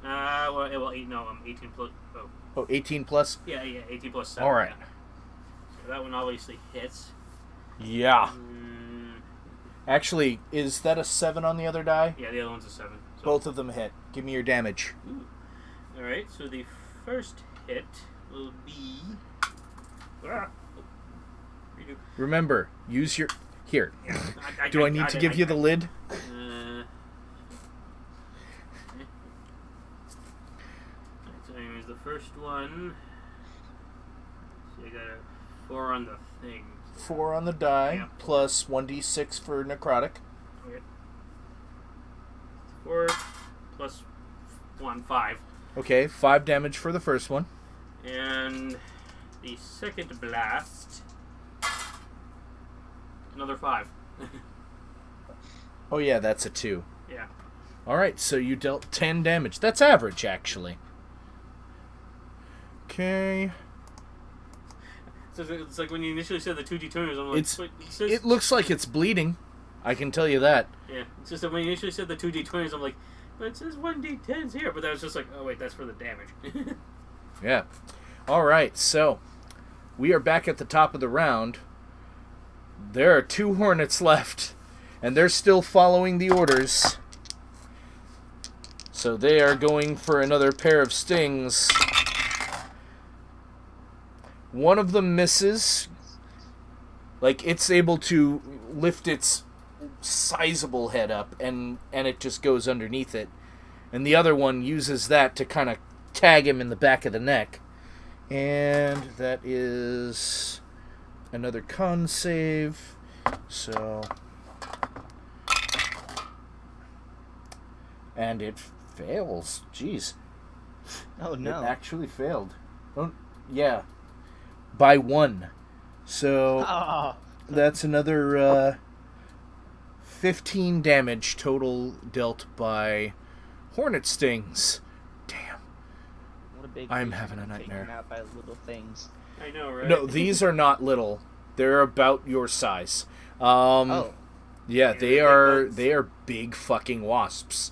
Well, 18 plus. Oh, 18 plus? yeah, 18 plus 7. All right. Yeah. So that one obviously hits. Yeah. Actually, is that a 7 on the other die? Yeah, the other one's a 7. So. Both of them hit. Give me your damage. Alright, so the first hit will be... Redo. Remember, use your... Here. Do I need to give you the lid? So anyways, the first one... So you got a 4 on the thing. 4 on the die, Yeah. plus 1d6 for necrotic. Okay. 4 plus 1, 5. Okay, 5 damage for the first one. And the second blast, another 5. Oh yeah, that's a 2. Yeah. Alright, so you dealt 10 damage. That's average, actually. Okay. So it's like when you initially said the 2d20s, I'm like... It looks like it's bleeding. I can tell you that. Yeah, it's just that when you initially said the 2d20s, I'm like, but it says 1d10s here. But that was just like, oh wait, that's for the damage. Yeah. Alright, so we are back at the top of the round. There are 2 hornets left, and they're still following the orders. So they are going for another pair of stings. One of them misses. Like, it's able to lift its sizable head up, and it just goes underneath it. And the other one uses that to kind of tag him in the back of the neck. And that is another con save. So... And it fails. Jeez. Oh, no. It actually failed. Oh, yeah. By 1. So Oh. that's another 15 damage total dealt by hornet stings. Damn. What a big I'm creature having a taken nightmare. out by little things. I know, right? No, these are not little. They're about your size. Oh. Yeah, they they're big are big fucking wasps.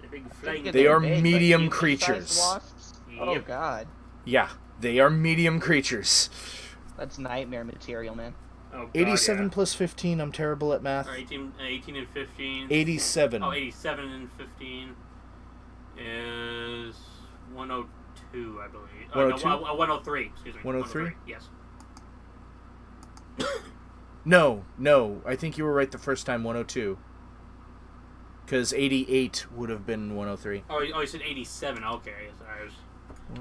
They're big flying. Look at They them are big, like medium human-sized creatures. wasps? Oh, Yep. God. Yeah, they are medium creatures. That's nightmare material, man. Oh, God, 87 yeah. plus 15, I'm terrible at math. Or 18 and 15. 87. Oh, 87 and 15 is 102, I believe. 102? No, 103, excuse me. 103? Yes. No, I think you were right the first time, 102. Because 88 would have been 103. Oh, you said 87. Okay. Sorry,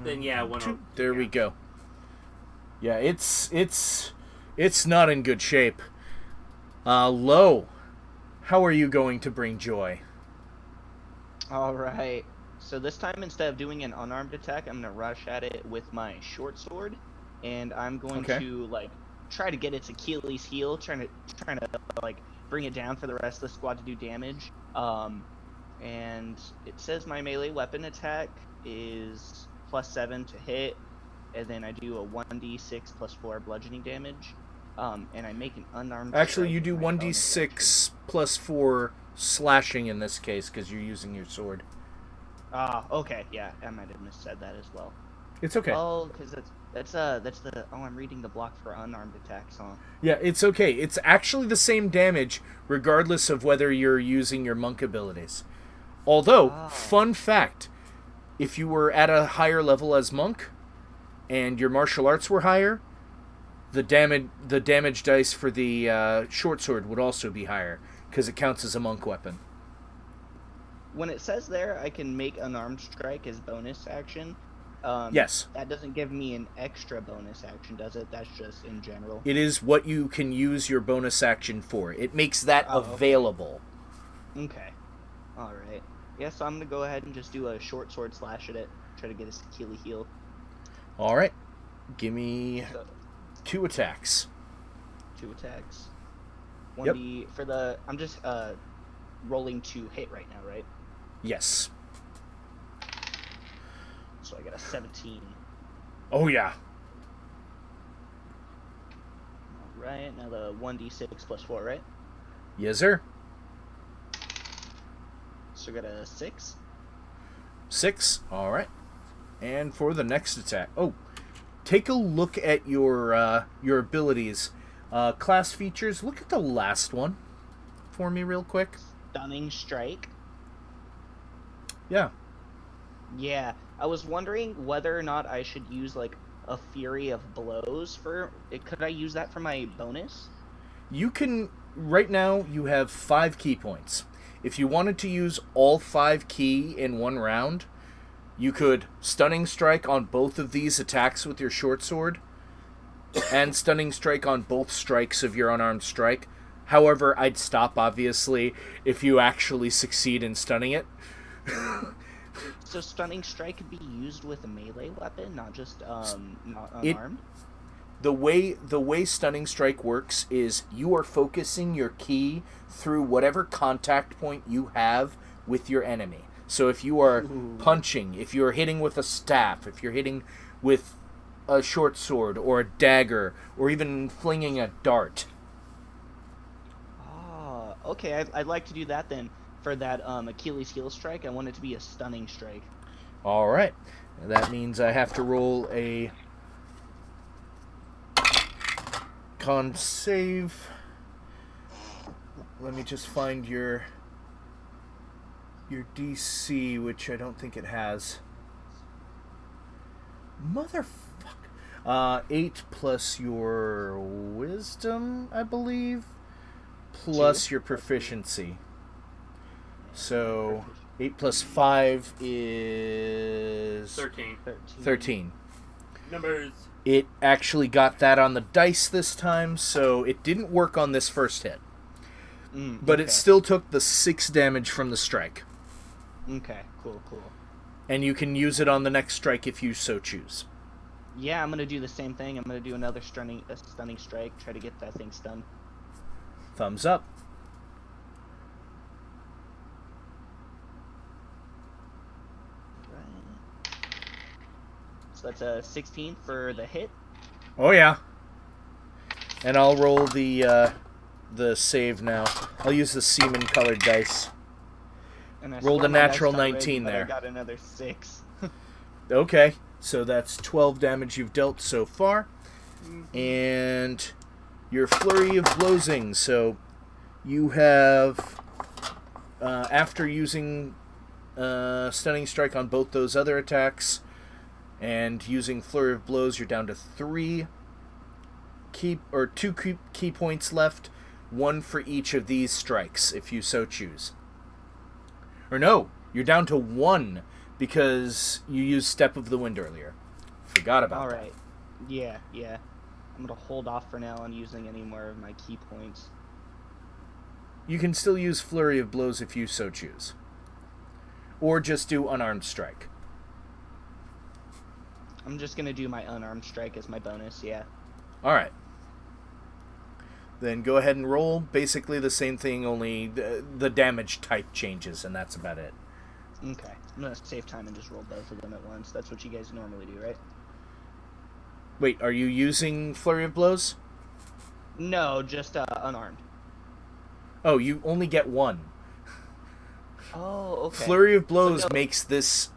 then, yeah, 102. There we go. Yeah, it's not in good shape. Lo, how are you going to bring joy? Alright. So this time, instead of doing an unarmed attack, I'm going to rush at it with my short sword. And I'm going to, like, try to get its Achilles heel, trying to like, bring it down for the rest of the squad to do damage. And it says my melee weapon attack is +7 to hit. And then I do a 1d6 +4 bludgeoning damage. And I make an unarmed Actually, strike you do with my bonus 1d6 plus 4 slashing in this case because you're using your sword. Okay, yeah, I might have missaid that as well. It's okay. Oh, because that's the I'm reading the block for unarmed attacks, huh? Yeah, it's okay. It's actually the same damage regardless of whether you're using your monk abilities. Although, fun fact, if you were at a higher level as monk and your martial arts were higher, the damage dice for the short sword would also be higher because it counts as a monk weapon. When it says there I can make unarmed strike as bonus action, yes. That doesn't give me an extra bonus action, does it? That's just in general. It is what you can use your bonus action for. It makes that available. Okay. Alright. Yeah, so I'm going to go ahead and just do a short sword slash at it. Try to get his Achilles heel. Alright. Give me So, 2 attacks. 2 attacks. Yep. 1d for the... I'm just rolling to hit right now, right? Yes. So I got a 17. Oh, yeah. Alright, now the 1d6 +4, right? Yes, sir. So I got a 6. 6. Alright. And for the next attack... Oh, take a look at your abilities. Class features, look at the last one for me real quick. Stunning strike. Yeah. Yeah, I was wondering whether or not I should use, like, a Fury of Blows for... Could I use that for my bonus? You can... Right now, you have 5 key points. If you wanted to use all 5 key in one round, you could Stunning Strike on both of these attacks with your short sword, and Stunning Strike on both strikes of your unarmed strike. However, I'd stop, obviously, if you actually succeed in stunning it. So Stunning Strike could be used with a melee weapon, not just not unarmed? The way Stunning Strike works is you are focusing your ki through whatever contact point you have with your enemy. So if you are punching, if you're hitting with a staff, if you're hitting with a short sword or a dagger, or even flinging a dart. Ah, okay, I'd like to do that then. For that Achilles heel strike, I want it to be a Stunning Strike. Alright. That means I have to roll a con save. Let me just find your DC, which I don't think it has. Motherfuck. 8 plus your wisdom, I believe, plus your proficiency. So 8 plus 5 is 13. Numbers. It actually got that on the dice this time, so it didn't work on this first hit. But it still took the 6 damage from the strike. Okay, cool. And you can use it on the next strike if you so choose. Yeah, I'm gonna do the same thing. I'm gonna do another stunning strike, try to get that thing stunned. Thumbs up. Right. So that's a 16 for the hit. Oh yeah. And I'll roll the save now. I'll use the semen colored dice. And I Rolled swore a my dice natural got ready, 19 but there. I got another 6. Okay, so that's 12 damage you've dealt so far. And your flurry of blowsing. So you have, after using Stunning Strike on both those other attacks and using Flurry of Blows, you're down to 2 key points left, 1 for each of these strikes, if you so choose. Or no, you're down to 1 because you used Step of the Wind earlier. Forgot about that. Alright. Yeah. I'm going to hold off for now on using any more of my key points. You can still use Flurry of Blows if you so choose. Or just do Unarmed Strike. I'm just going to do my Unarmed Strike as my bonus, yeah. Alright. Then go ahead and roll. Basically the same thing, only the damage type changes, and that's about it. Okay. I'm going to save time and just roll both of them at once. That's what you guys normally do, right? Wait, are you using Flurry of Blows? No, just unarmed. Oh, you only get 1. Oh, okay. Flurry of Blows So no- makes this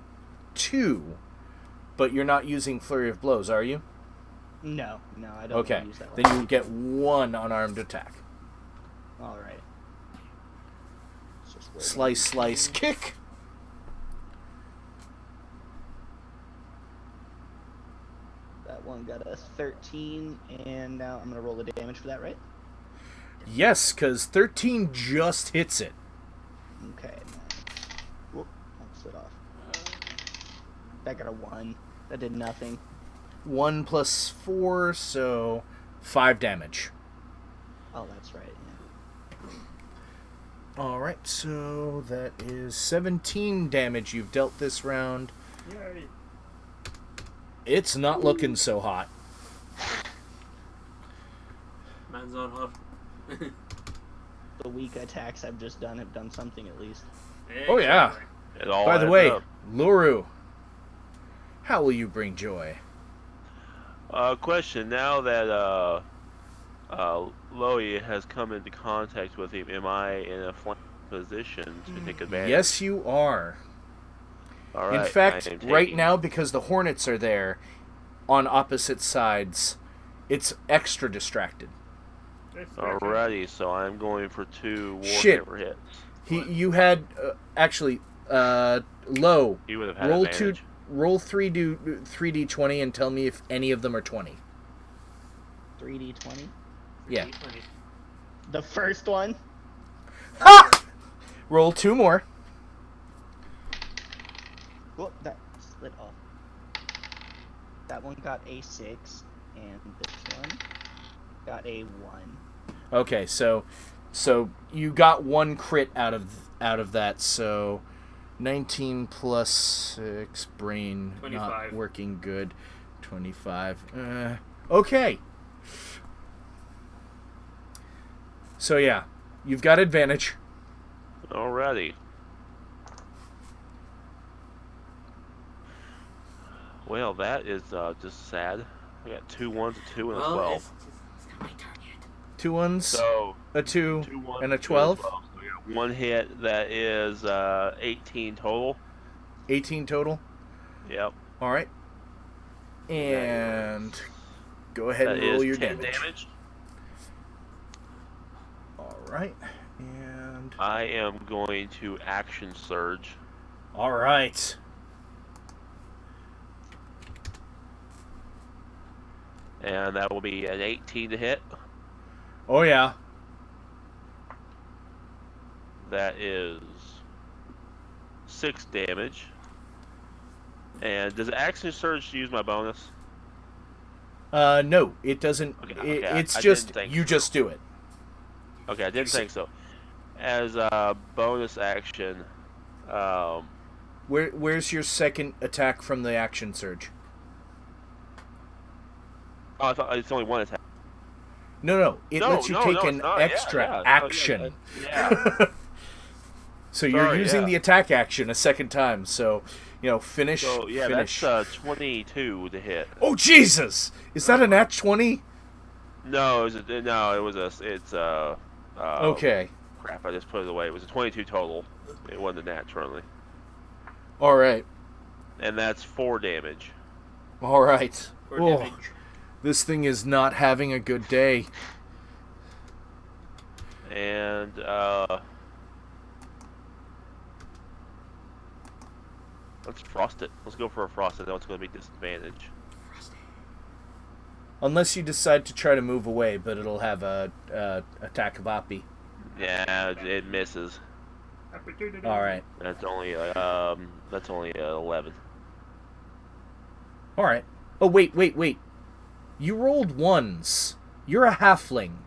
2, but you're not using Flurry of Blows, are you? No, I don't Okay, wanna use that then one. you get 1 unarmed attack. Alright. Let's just roll Slice, slice, kick! That one got a 13, and now I'm going to roll the damage for that, right? Yes, because 13 just hits it. Okay. Whoop, that slid off. That got a 1. That did nothing. 1 plus 4, so 5 damage. Oh, that's right, yeah. Alright, so that is 17 damage you've dealt this round. Yay. It's not looking so hot. Man's on hot. The weak attacks I've just done have done something at least. Oh, yeah. It all By the adds way, up. Luru, how will you bring joy? Question: now that Loey has come into contact with him, am I in a flank position to take advantage? Yes, you are. All right. In fact, I am right taking- now, because the Hornets are there on opposite sides, it's extra distracted. Alrighty, so I'm going for 2 Shit. Warhammer hits. You had actually low. You would have had Roll advantage. roll 3d20 and tell me if any of them are 20. 3d20. Yeah. The first one. Ha! Roll 2 more. Whoop, that slid off. That one got a 6, and this one got a 1. Okay, so you got 1 crit out of that. So 19 plus 6, brain 25. not working good. 25. Okay. So yeah, you've got advantage. Alrighty. Well, that is just sad. I got 2 1s, a 2, and a 12. It's not my turn yet. 2 1s, So a 2, 2 1s and a 2 12. So we got 1 hit that is 18 total. 18 total. Yep. All right. And go ahead That and roll is your 10 damage. All right. And I am going to action surge. all right. And that will be an 18 to hit. Oh yeah. That is 6 damage. And does action surge use my bonus? No, it doesn't. Okay, It's I just didn't think you so. just do it. Okay, I didn't think so. As a bonus action, Where's your second attack from the action surge? oh, I thought it's only 1 attack. No. It lets you take an it's not. Yeah, extra yeah. action. Yeah. So you're Sorry, using yeah. the attack action a second time. So, finish. So yeah, finish. that's 22 to hit. Oh Jesus! Is that a nat 20? No, it's Okay. crap. I just put it away. It was a 22 total. It wasn't a naturally, All right. and that's 4 damage. All right. For Oh, damage. this thing is not having a good day. And let's frost it. Let's go for a frost. I know it's going to be disadvantage. Unless you decide to try to move away, but it'll have a attack of Oppie. Yeah, it misses. All right. That's only 11. All right. Oh, wait. You rolled ones. You're a halfling.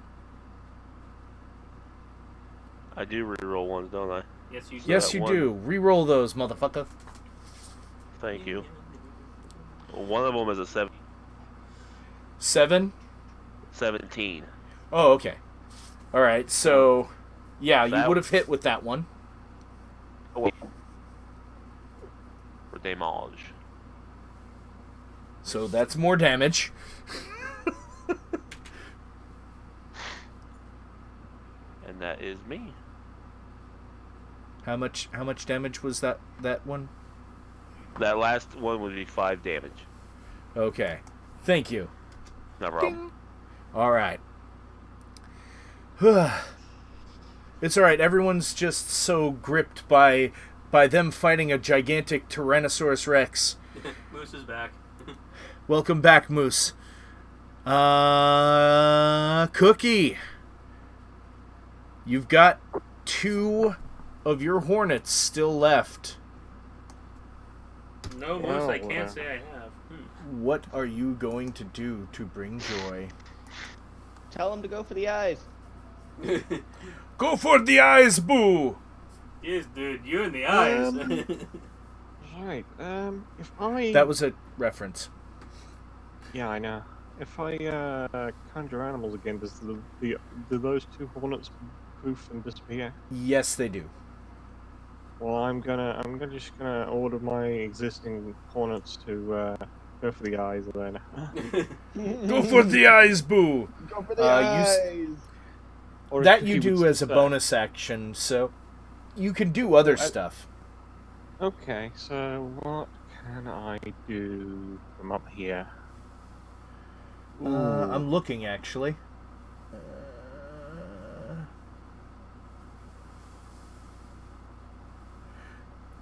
I do reroll ones, don't I? Yes, you do. Yes, you do. Reroll those, motherfucker. Thank you. One of them is a 7? 17. Oh, okay. All right. So, yeah, you That- would have hit with that one. Oh, wait. For damage. So that's more damage. And that is me. How much damage was that one? That last one would be 5 damage. Okay. Thank you. No problem. All right. It's all right. Everyone's just so gripped by them fighting a gigantic Tyrannosaurus Rex. Moose is back. Welcome back, Moose. Cookie. You've got 2 of your hornets still left. No, Moose, I can't say I have. What are you going to do to bring joy? Tell him to go for the eyes. Go for the eyes, boo! Yes, dude, you in the eyes. Right. If I... That was a reference. Yeah, I know. If I conjure animals again, do those 2 hornets poof and disappear? Yes, they do. Well, I'm just gonna order my existing hornets to go for the eyes then. Go for the eyes, boo! Go for the eyes. Or That if you would do as a say- bonus action, so you can do other stuff. Okay, so what can I do from up here? I'm looking, actually.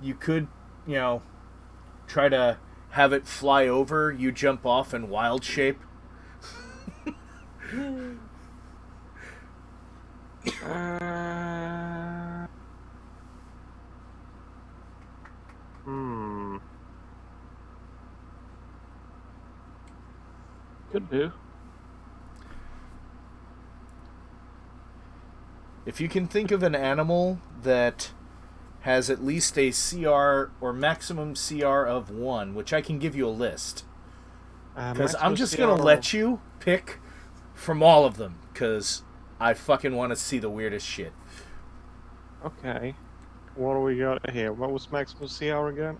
You could, try to have it fly over, you jump off in wild shape. Could do. If you can think of an animal that has at least a CR or maximum CR of 1, which I can give you a list. Because I'm just going to let you pick from all of them, because I fucking want to see the weirdest shit. Okay. What do we got here? What was maximum CR again?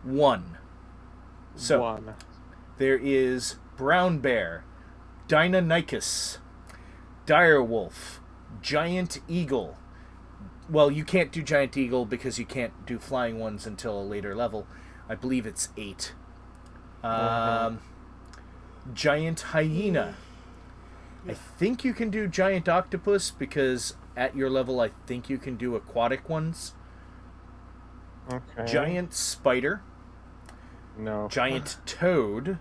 1. So, 1. there is brown bear, Deinonychus, direwolf, giant eagle. Well, you can't do giant eagle because you can't do flying ones until a later level. I believe it's 8. Giant hyena. I think you can do giant octopus because at your level I think you can do aquatic ones. Okay. Giant spider. No. Giant toad.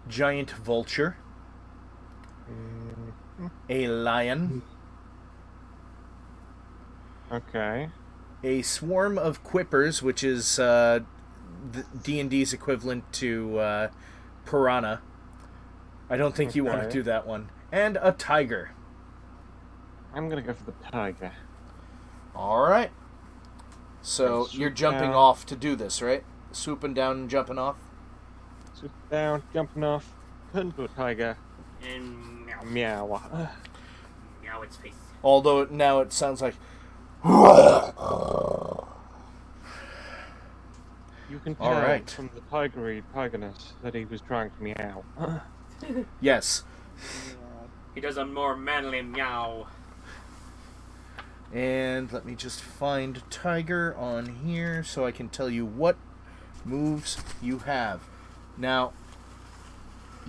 Giant vulture. A lion. Okay. A swarm of quippers, which is D&D's equivalent to piranha. I don't think you want to Okay. do that one. And a tiger. I'm gonna go for the tiger. All right. So Swoop you're jumping down. off to do this, right? Swooping down and jumping off. Swoop down, jumping off, turn to a tiger. And meow. Meow. Meow its face. Although now it sounds like... You can All tell right. from the tigerness that he was trying to meow. Yes. He does a more manly meow. And let me just find tiger on here so I can tell you what moves you have. Now,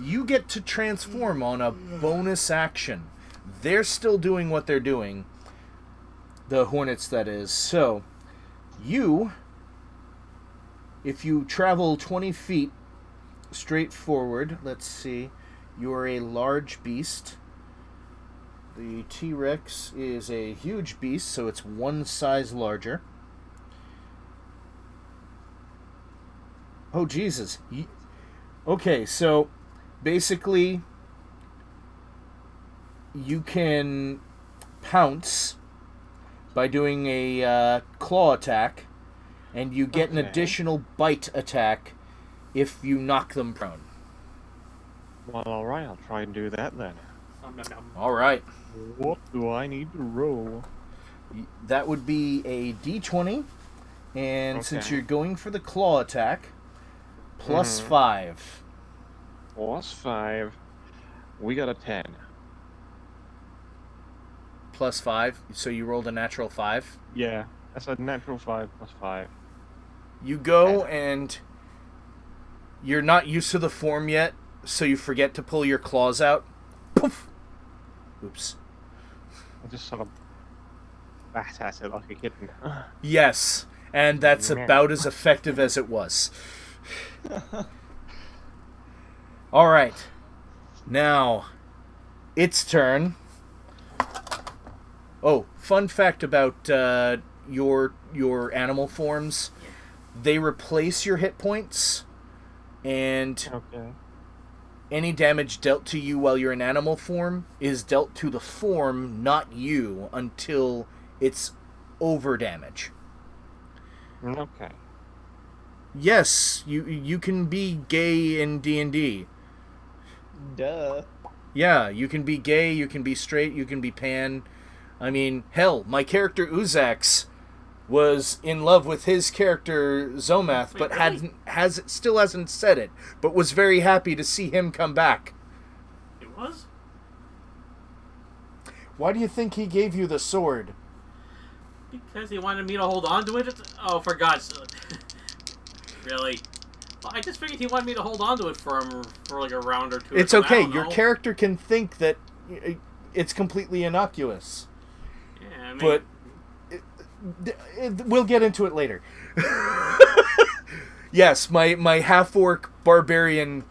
you get to transform on a bonus action. They're still doing what they're doing. The hornets, that is. So, if you travel 20 feet straight forward, let's see, you're a large beast. The T-Rex is a huge beast, so it's one size larger. Oh, Jesus. Okay, so basically you can pounce by doing a claw attack, and you get an additional bite attack if you knock them prone. Well, alright, I'll try and do that then. All right. What do I need to roll? That would be a D20, and since Okay. you're going for the claw attack, plus 5. Plus 5. We got a 10. Plus 5, so you rolled a natural 5. Yeah, that's a natural 5 plus 5. You go, and you're not used to the form yet, so you forget to pull your claws out. Poof! Oops. I just sort of bat at it like a kitten. Yes, and that's about as effective as it was. Alright. Now, its turn. Oh, fun fact about your animal forms. They replace your hit points, and Okay. any damage dealt to you while you're in animal form is dealt to the form, not you, until it's over damage. Okay. Yes, you can be gay in D&D. Duh. Yeah, you can be gay, you can be straight, you can be pan. I mean, hell, my character Uzax was in love with his character Zomath, but still hasn't said it, but was very happy to see him come back. It was? Why do you think he gave you the sword? Because he wanted me to hold on to it? Oh, for God's sake. Really? Well, I just figured he wanted me to hold on to it for like a round or two. It's okay, your character can think that it's completely innocuous. Yeah, I mean, But we'll get into it later. Yes, my half-orc barbarian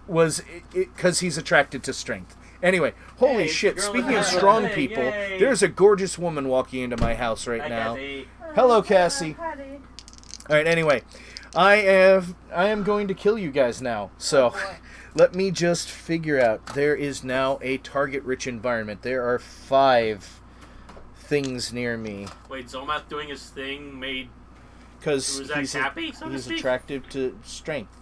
was because he's attracted to strength. Anyway, holy Hey, shit, girl speaking in of the strong house. people, Yay. there's a gorgeous woman walking into my house right hi, now. Cassie. Hello, Cassie. Alright, anyway, I am going to kill you guys now. So, let me just figure out. There is now a target-rich environment. There are 5 things near me. Wait, Zomath doing his thing made Because Uzax happy, so to he's speak? attractive to strength.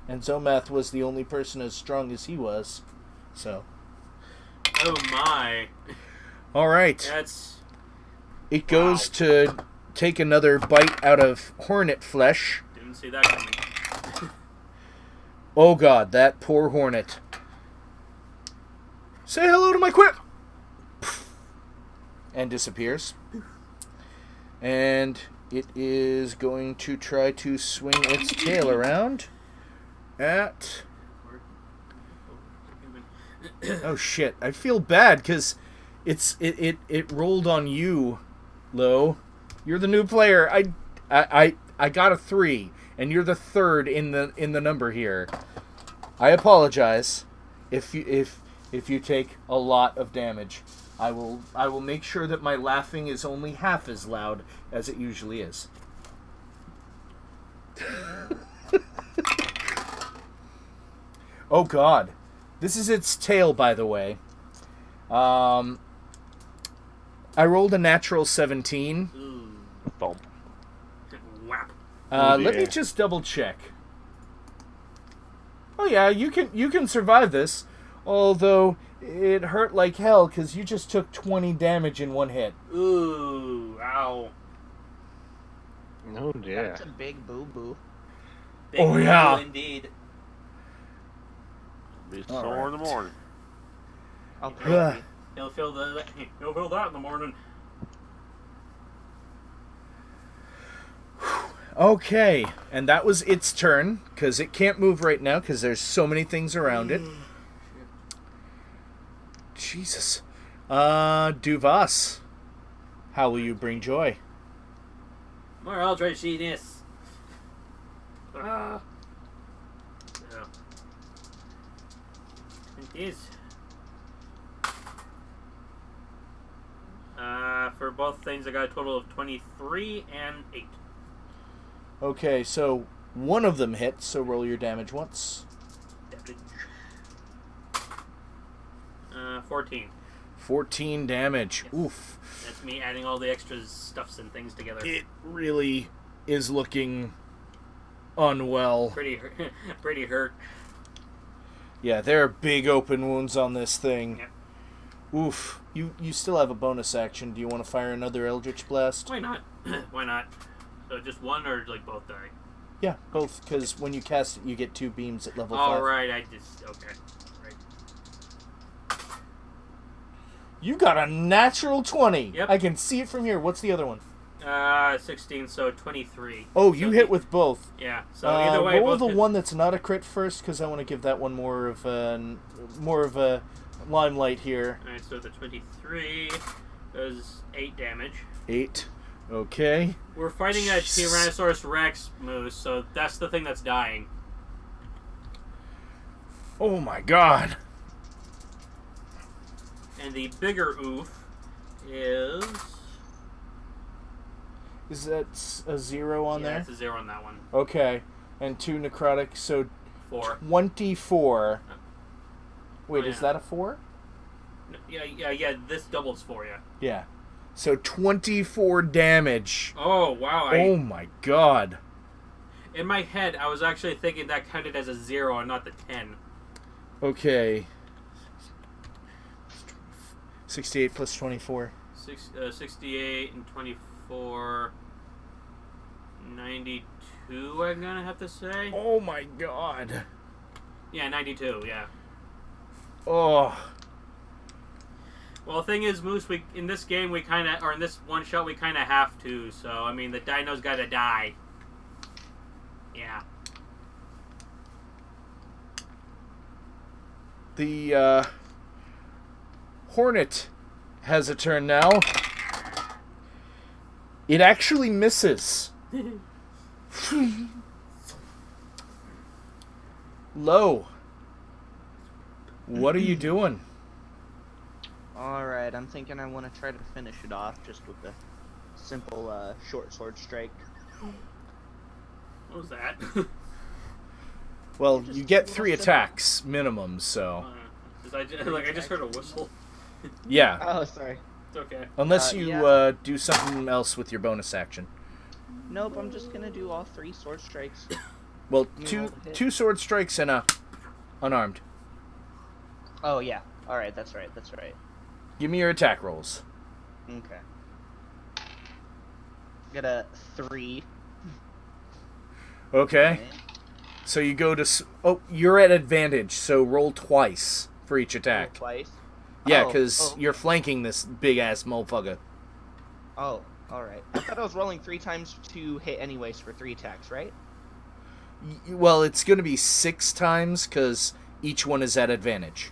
And Zomath was the only person as strong as he was. So. Oh my. Alright. That's... It goes to take another bite out of hornet flesh. Didn't see that coming. Oh god, that poor hornet. Say hello to my quip! And disappears. And it is going to try to swing its tail around at... Oh shit, I feel bad because it rolled on you, Lo. You're the new player. I got a 3, and you're the 3rd in the number here. I apologize if you take a lot of damage. I will make sure that my laughing is only half as loud as it usually is. Oh god. This is its tail, by the way. I rolled a natural 17. Ooh. Thump. Whap. Let me just double check. Oh yeah, you can survive this. Although it hurt like hell because you just took 20 damage in one hit. Ooh. Ow. Oh dear. That's a big boo-boo. Big Oh, yeah. deal indeed. Be All sore in the right. morning. Okay. He'll feel that in the morning. Okay, and that was its turn because it can't move right now because there's so many things around it. Jesus. Duvas. How will you bring joy? More Eldritch Genius. Yeah. It is. For both things, I got a total of 23 and 8. Okay, so one of them hits, so roll your damage once. Damage. 14. 14 damage. Yes. Oof. That's me adding all the extra stuffs and things together. It really is looking unwell. Pretty hurt. Yeah, there are big open wounds on this thing. Yep. Oof. You still have a bonus action. Do you want to fire another Eldritch Blast? Why not? Why not? So just one or like both die? Yeah, both, because when you cast it, you get 2 beams at level 5. All right, okay. Right. You got a natural 20. Yep. I can see it from here. What's the other one? 16, so 23. Oh, you So hit with both. Yeah. So either way, roll both the hit. one that's not a crit first, because I want to give that one more of a limelight here. All right, so the 23 does 8 damage. 8. Okay. We're fighting a Tyrannosaurus Rex moose, so that's the thing that's dying. Oh my god. And the bigger oof is... Is that a 0 on there? Yeah, it's a 0 on that one. Okay. And 2 necrotic, so 4. 24. Wait, Oh, is yeah. that a 4? Yeah, this doubles for you. Yeah. So 24 damage. Oh, wow. Oh my god. In my head, I was actually thinking that counted as a 0 and not the 10. Okay. 68 plus 24. 68 and 24... 92, I'm gonna have to say. Oh my god. Yeah, 92, yeah. Oh. Well, the thing is, Moose, in this game, we kind of, or in this one shot, we kind of have to. So, I mean, the dino's got to die. Yeah. The Hornet has a turn now. It actually misses. Low. What are you doing? Alright, I'm thinking I want to try to finish it off just with the simple short sword strike. What was that? Well, Just you get a 3 little attacks minimum, so... I just heard a whistle. Yeah. Oh, sorry. It's okay. Unless you yeah. do something else with your bonus action. Nope, I'm just gonna do all 3 sword strikes. Well, You roll the hit. two sword strikes and a unarmed. Oh, yeah. Alright, that's right. Give me your attack rolls. Okay. Got a 3. Okay. Alright. So you go to... Oh, you're at advantage, so roll twice for each Roll attack. twice. Yeah, Oh, because oh. you're flanking this big-ass motherfucker. Oh, alright. I thought I was rolling 3 times to hit anyways for 3 attacks, right? Well, it's going to be 6 times, because each one is at advantage.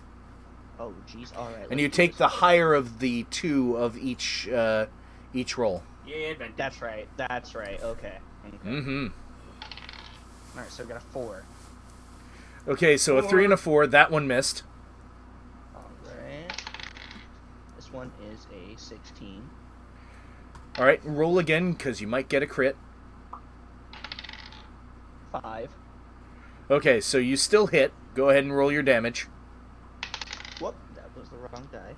Oh, jeez. Alright. And you take the higher of the 2 of each roll. Yeah, advantage. That's right. Okay. Mm-hmm. Alright, so I got a 4. Okay, so a 3 and a 4. That one missed. Alright. This one is a 16. All right, roll again, because you might get a crit. 5. Okay, so you still hit. Go ahead and roll your damage. Whoop, that was the wrong die.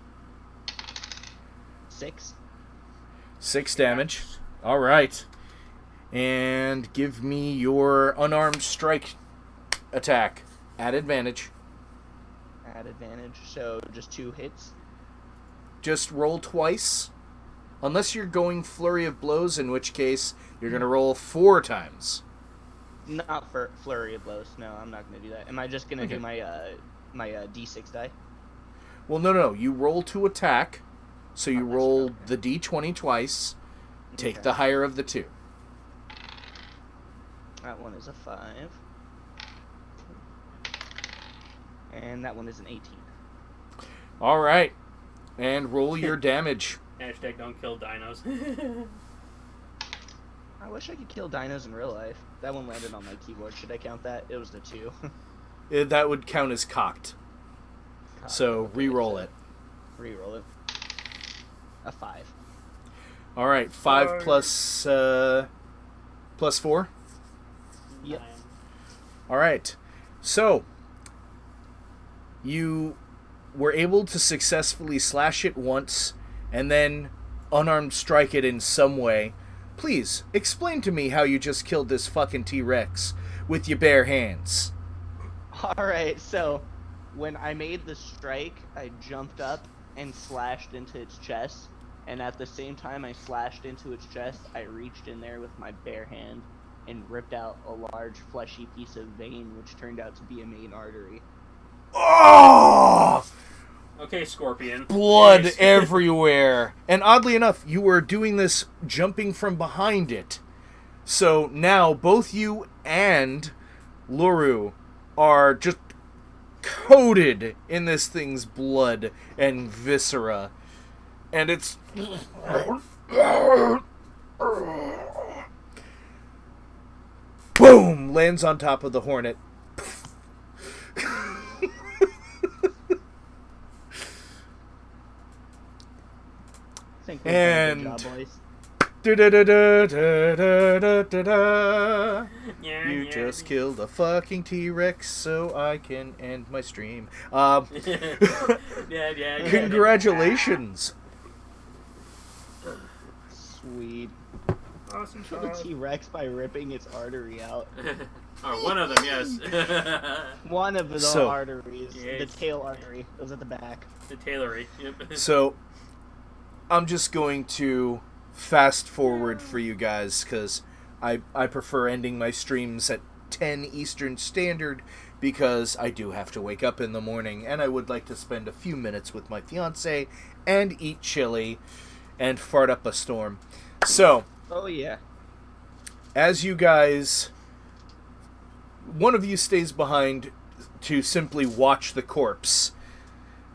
6. 6 damage. All right. And give me your unarmed strike attack at advantage. At advantage, so just 2 hits. Just roll twice. Unless you're going flurry of blows, in which case you're going to roll 4 times. Not for flurry of blows. No, I'm not going to do that. Am I just going to Okay. do my D6 die? Well, no. You roll to attack. So you Oh, that's roll okay. the D20 twice. Take Okay. the higher of the 2. That one is a 5. And that one is an 18. All right. And roll your damage. Hashtag don't kill dinos. I wish I could kill dinos in real life. That one landed on my keyboard. Should I count that? It was the 2. That would count as cocked. So re-roll it. Reroll it. A 5. All right, 5 plus 4. Yep. All right, so you were able to successfully slash it once, and then unarmed strike it in some way. Please explain to me how you just killed this fucking T-Rex with your bare hands. All right, so when I made the strike, I jumped up and slashed into its chest, and at the same time I slashed into its chest, I reached in there with my bare hand and ripped out a large fleshy piece of vein, which turned out to be a main artery. Oh! Okay, Scorpion. Blood Yes. everywhere. And oddly enough, you were doing this jumping from behind it. So now both you and Luru are just coated in this thing's blood and viscera. And it's... Boom! Lands on top of the Hornet. I think we've done a good job, And- boys. Da-da-da-da-da-da-da-da. Yeah, You yeah. just killed a fucking T-Rex so I can end my stream. Yeah. Congratulations. Sweet. Awesome Kill the T-Rex by ripping its artery out. Or one of them, yes. One of the So- arteries, the Yes. tail artery, it was at the back. The tailory. Yep. So, I'm just going to fast forward for you guys because I prefer ending my streams at 10 Eastern Standard because I do have to wake up in the morning and I would like to spend a few minutes with my fiance and eat chili and fart up a storm. So, Oh yeah. as you guys, one of you stays behind to simply watch the corpse,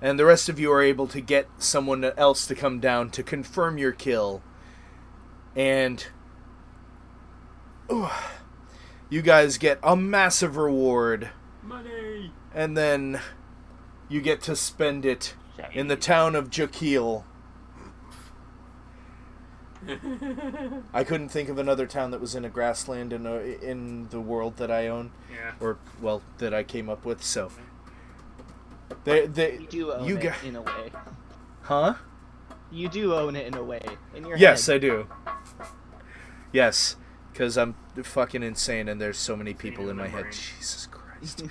and the rest of you are able to get someone else to come down to confirm your kill. And you guys get a massive reward, Money! and then you get to spend it in the town of Jokil. I couldn't think of another town that was in a grassland in the world that I own, Yeah. or well, that I came up with. So, You do own you it got, in a way. huh? You do own it in a way. In your Yes, head. I do. Yes, because I'm fucking insane, and there's so many people in my head. Jesus Christ.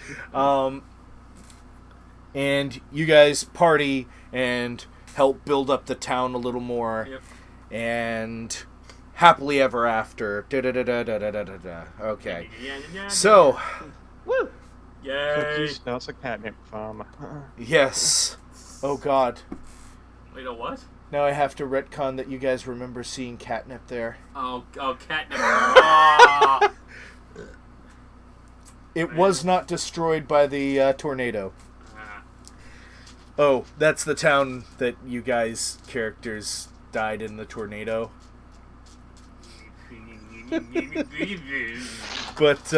And you guys party and help build up the town a little more. Yep. And happily ever after. Da-da-da-da-da-da-da-da. Okay. Yeah. So, Woo! Yay! Cookies, that's a catnip farm. yes. Oh God. Wait, a what? Now I have to retcon that you guys remember seeing catnip there. Oh, catnip. Oh. It was not destroyed by the tornado. Ah. Oh, that's the town that you guys characters died in the tornado. But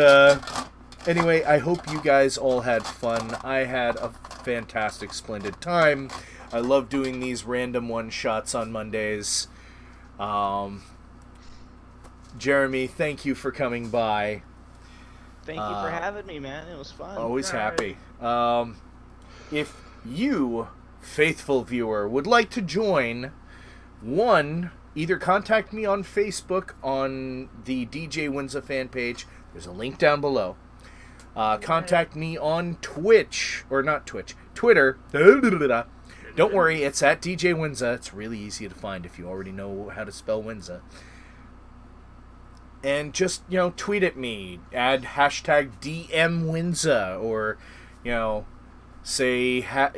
anyway, I hope you guys all had fun. I had a fantastic, splendid time. I love doing these random one-shots on Mondays. Jeremy, thank you for coming by. Thank you for having me, man. It was fun. Always Alright. happy. If you, faithful viewer, would like to join, either contact me on Facebook on the DJ Winza fan page. There's a link down below. Contact me on Twitch, or not Twitch, Twitter. Don't worry, it's at DJ Winza. It's really easy to find if you already know how to spell Winza. And just, tweet at me. Add hashtag DMWinza. Or, say at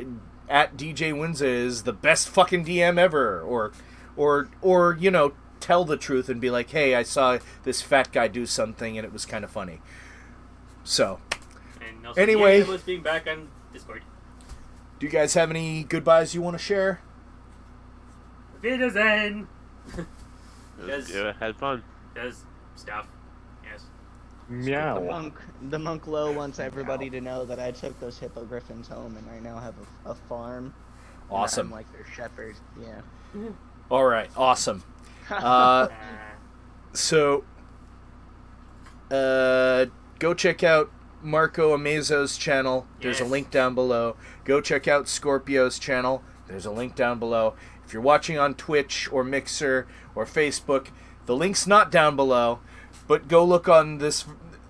DJ Winza is the best fucking DM ever. Or tell the truth and be like, hey, I saw this fat guy do something and it was kind of funny. So, And also, Anyway. yeah, was being back on Discord. do you guys have any goodbyes you want to share? Wiedersehen. Yeah, had fun. Does stuff. Yes. Meow. The monk Low wants everybody to know that I took those hippogriffins home, and I now have a farm. and Awesome. I'm like their shepherd. Yeah. All right, awesome. So, go check out Marco Amazo's channel. There's a Yes. link down below. Go check out Scorpio's channel. There's a link down below. If you're watching on Twitch or Mixer or Facebook, the link's not down below. But go look on this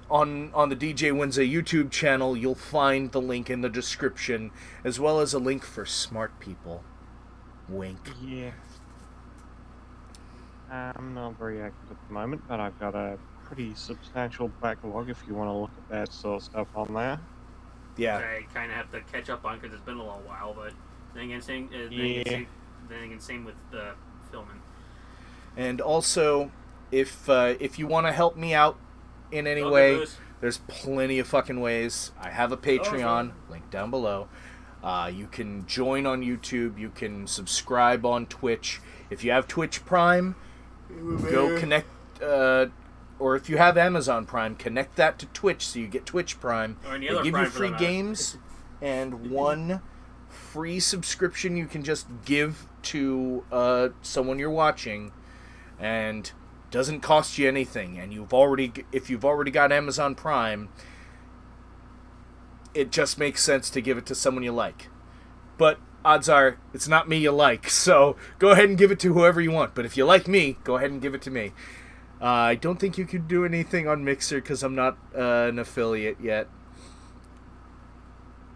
on the DJ Winza YouTube channel. You'll find the link in the description, as well as a link for smart people. Wink. Yeah. I'm not very active at the moment, but I've got a pretty substantial backlog if you want to look at that sort of stuff on there. Yeah. I kind of have to catch up on because it's been a little while, but then again, same with the filming. And also, if you want to help me out in any Okay, way, Lewis. there's plenty of fucking ways. I have a Patreon, link down below. You can join on YouTube. You can subscribe on Twitch. If you have Twitch Prime, go connect. Or if you have Amazon Prime, connect that to Twitch so you get Twitch Prime. Or any They other give Prime you for free that matter. games and one free subscription you can just give to someone you're watching, and doesn't cost you anything. And if you've already got Amazon Prime, it just makes sense to give it to someone you like. But odds are it's not me you like, so go ahead and give it to whoever you want. But if you like me, go ahead and give it to me. I don't think you could do anything on Mixer because I'm not an affiliate yet.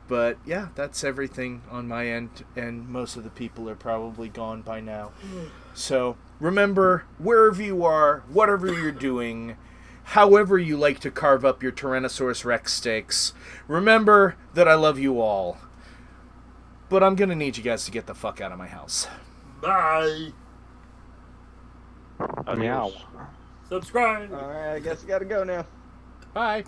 But yeah, that's everything on my end, and most of the people are probably gone by now. So remember, wherever you are, whatever you're doing, however you like to carve up your Tyrannosaurus Rex steaks, remember that I love you all. But I'm gonna need you guys to get the fuck out of my house. Bye. Meow. Subscribe. All right, I guess I gotta go now. Bye.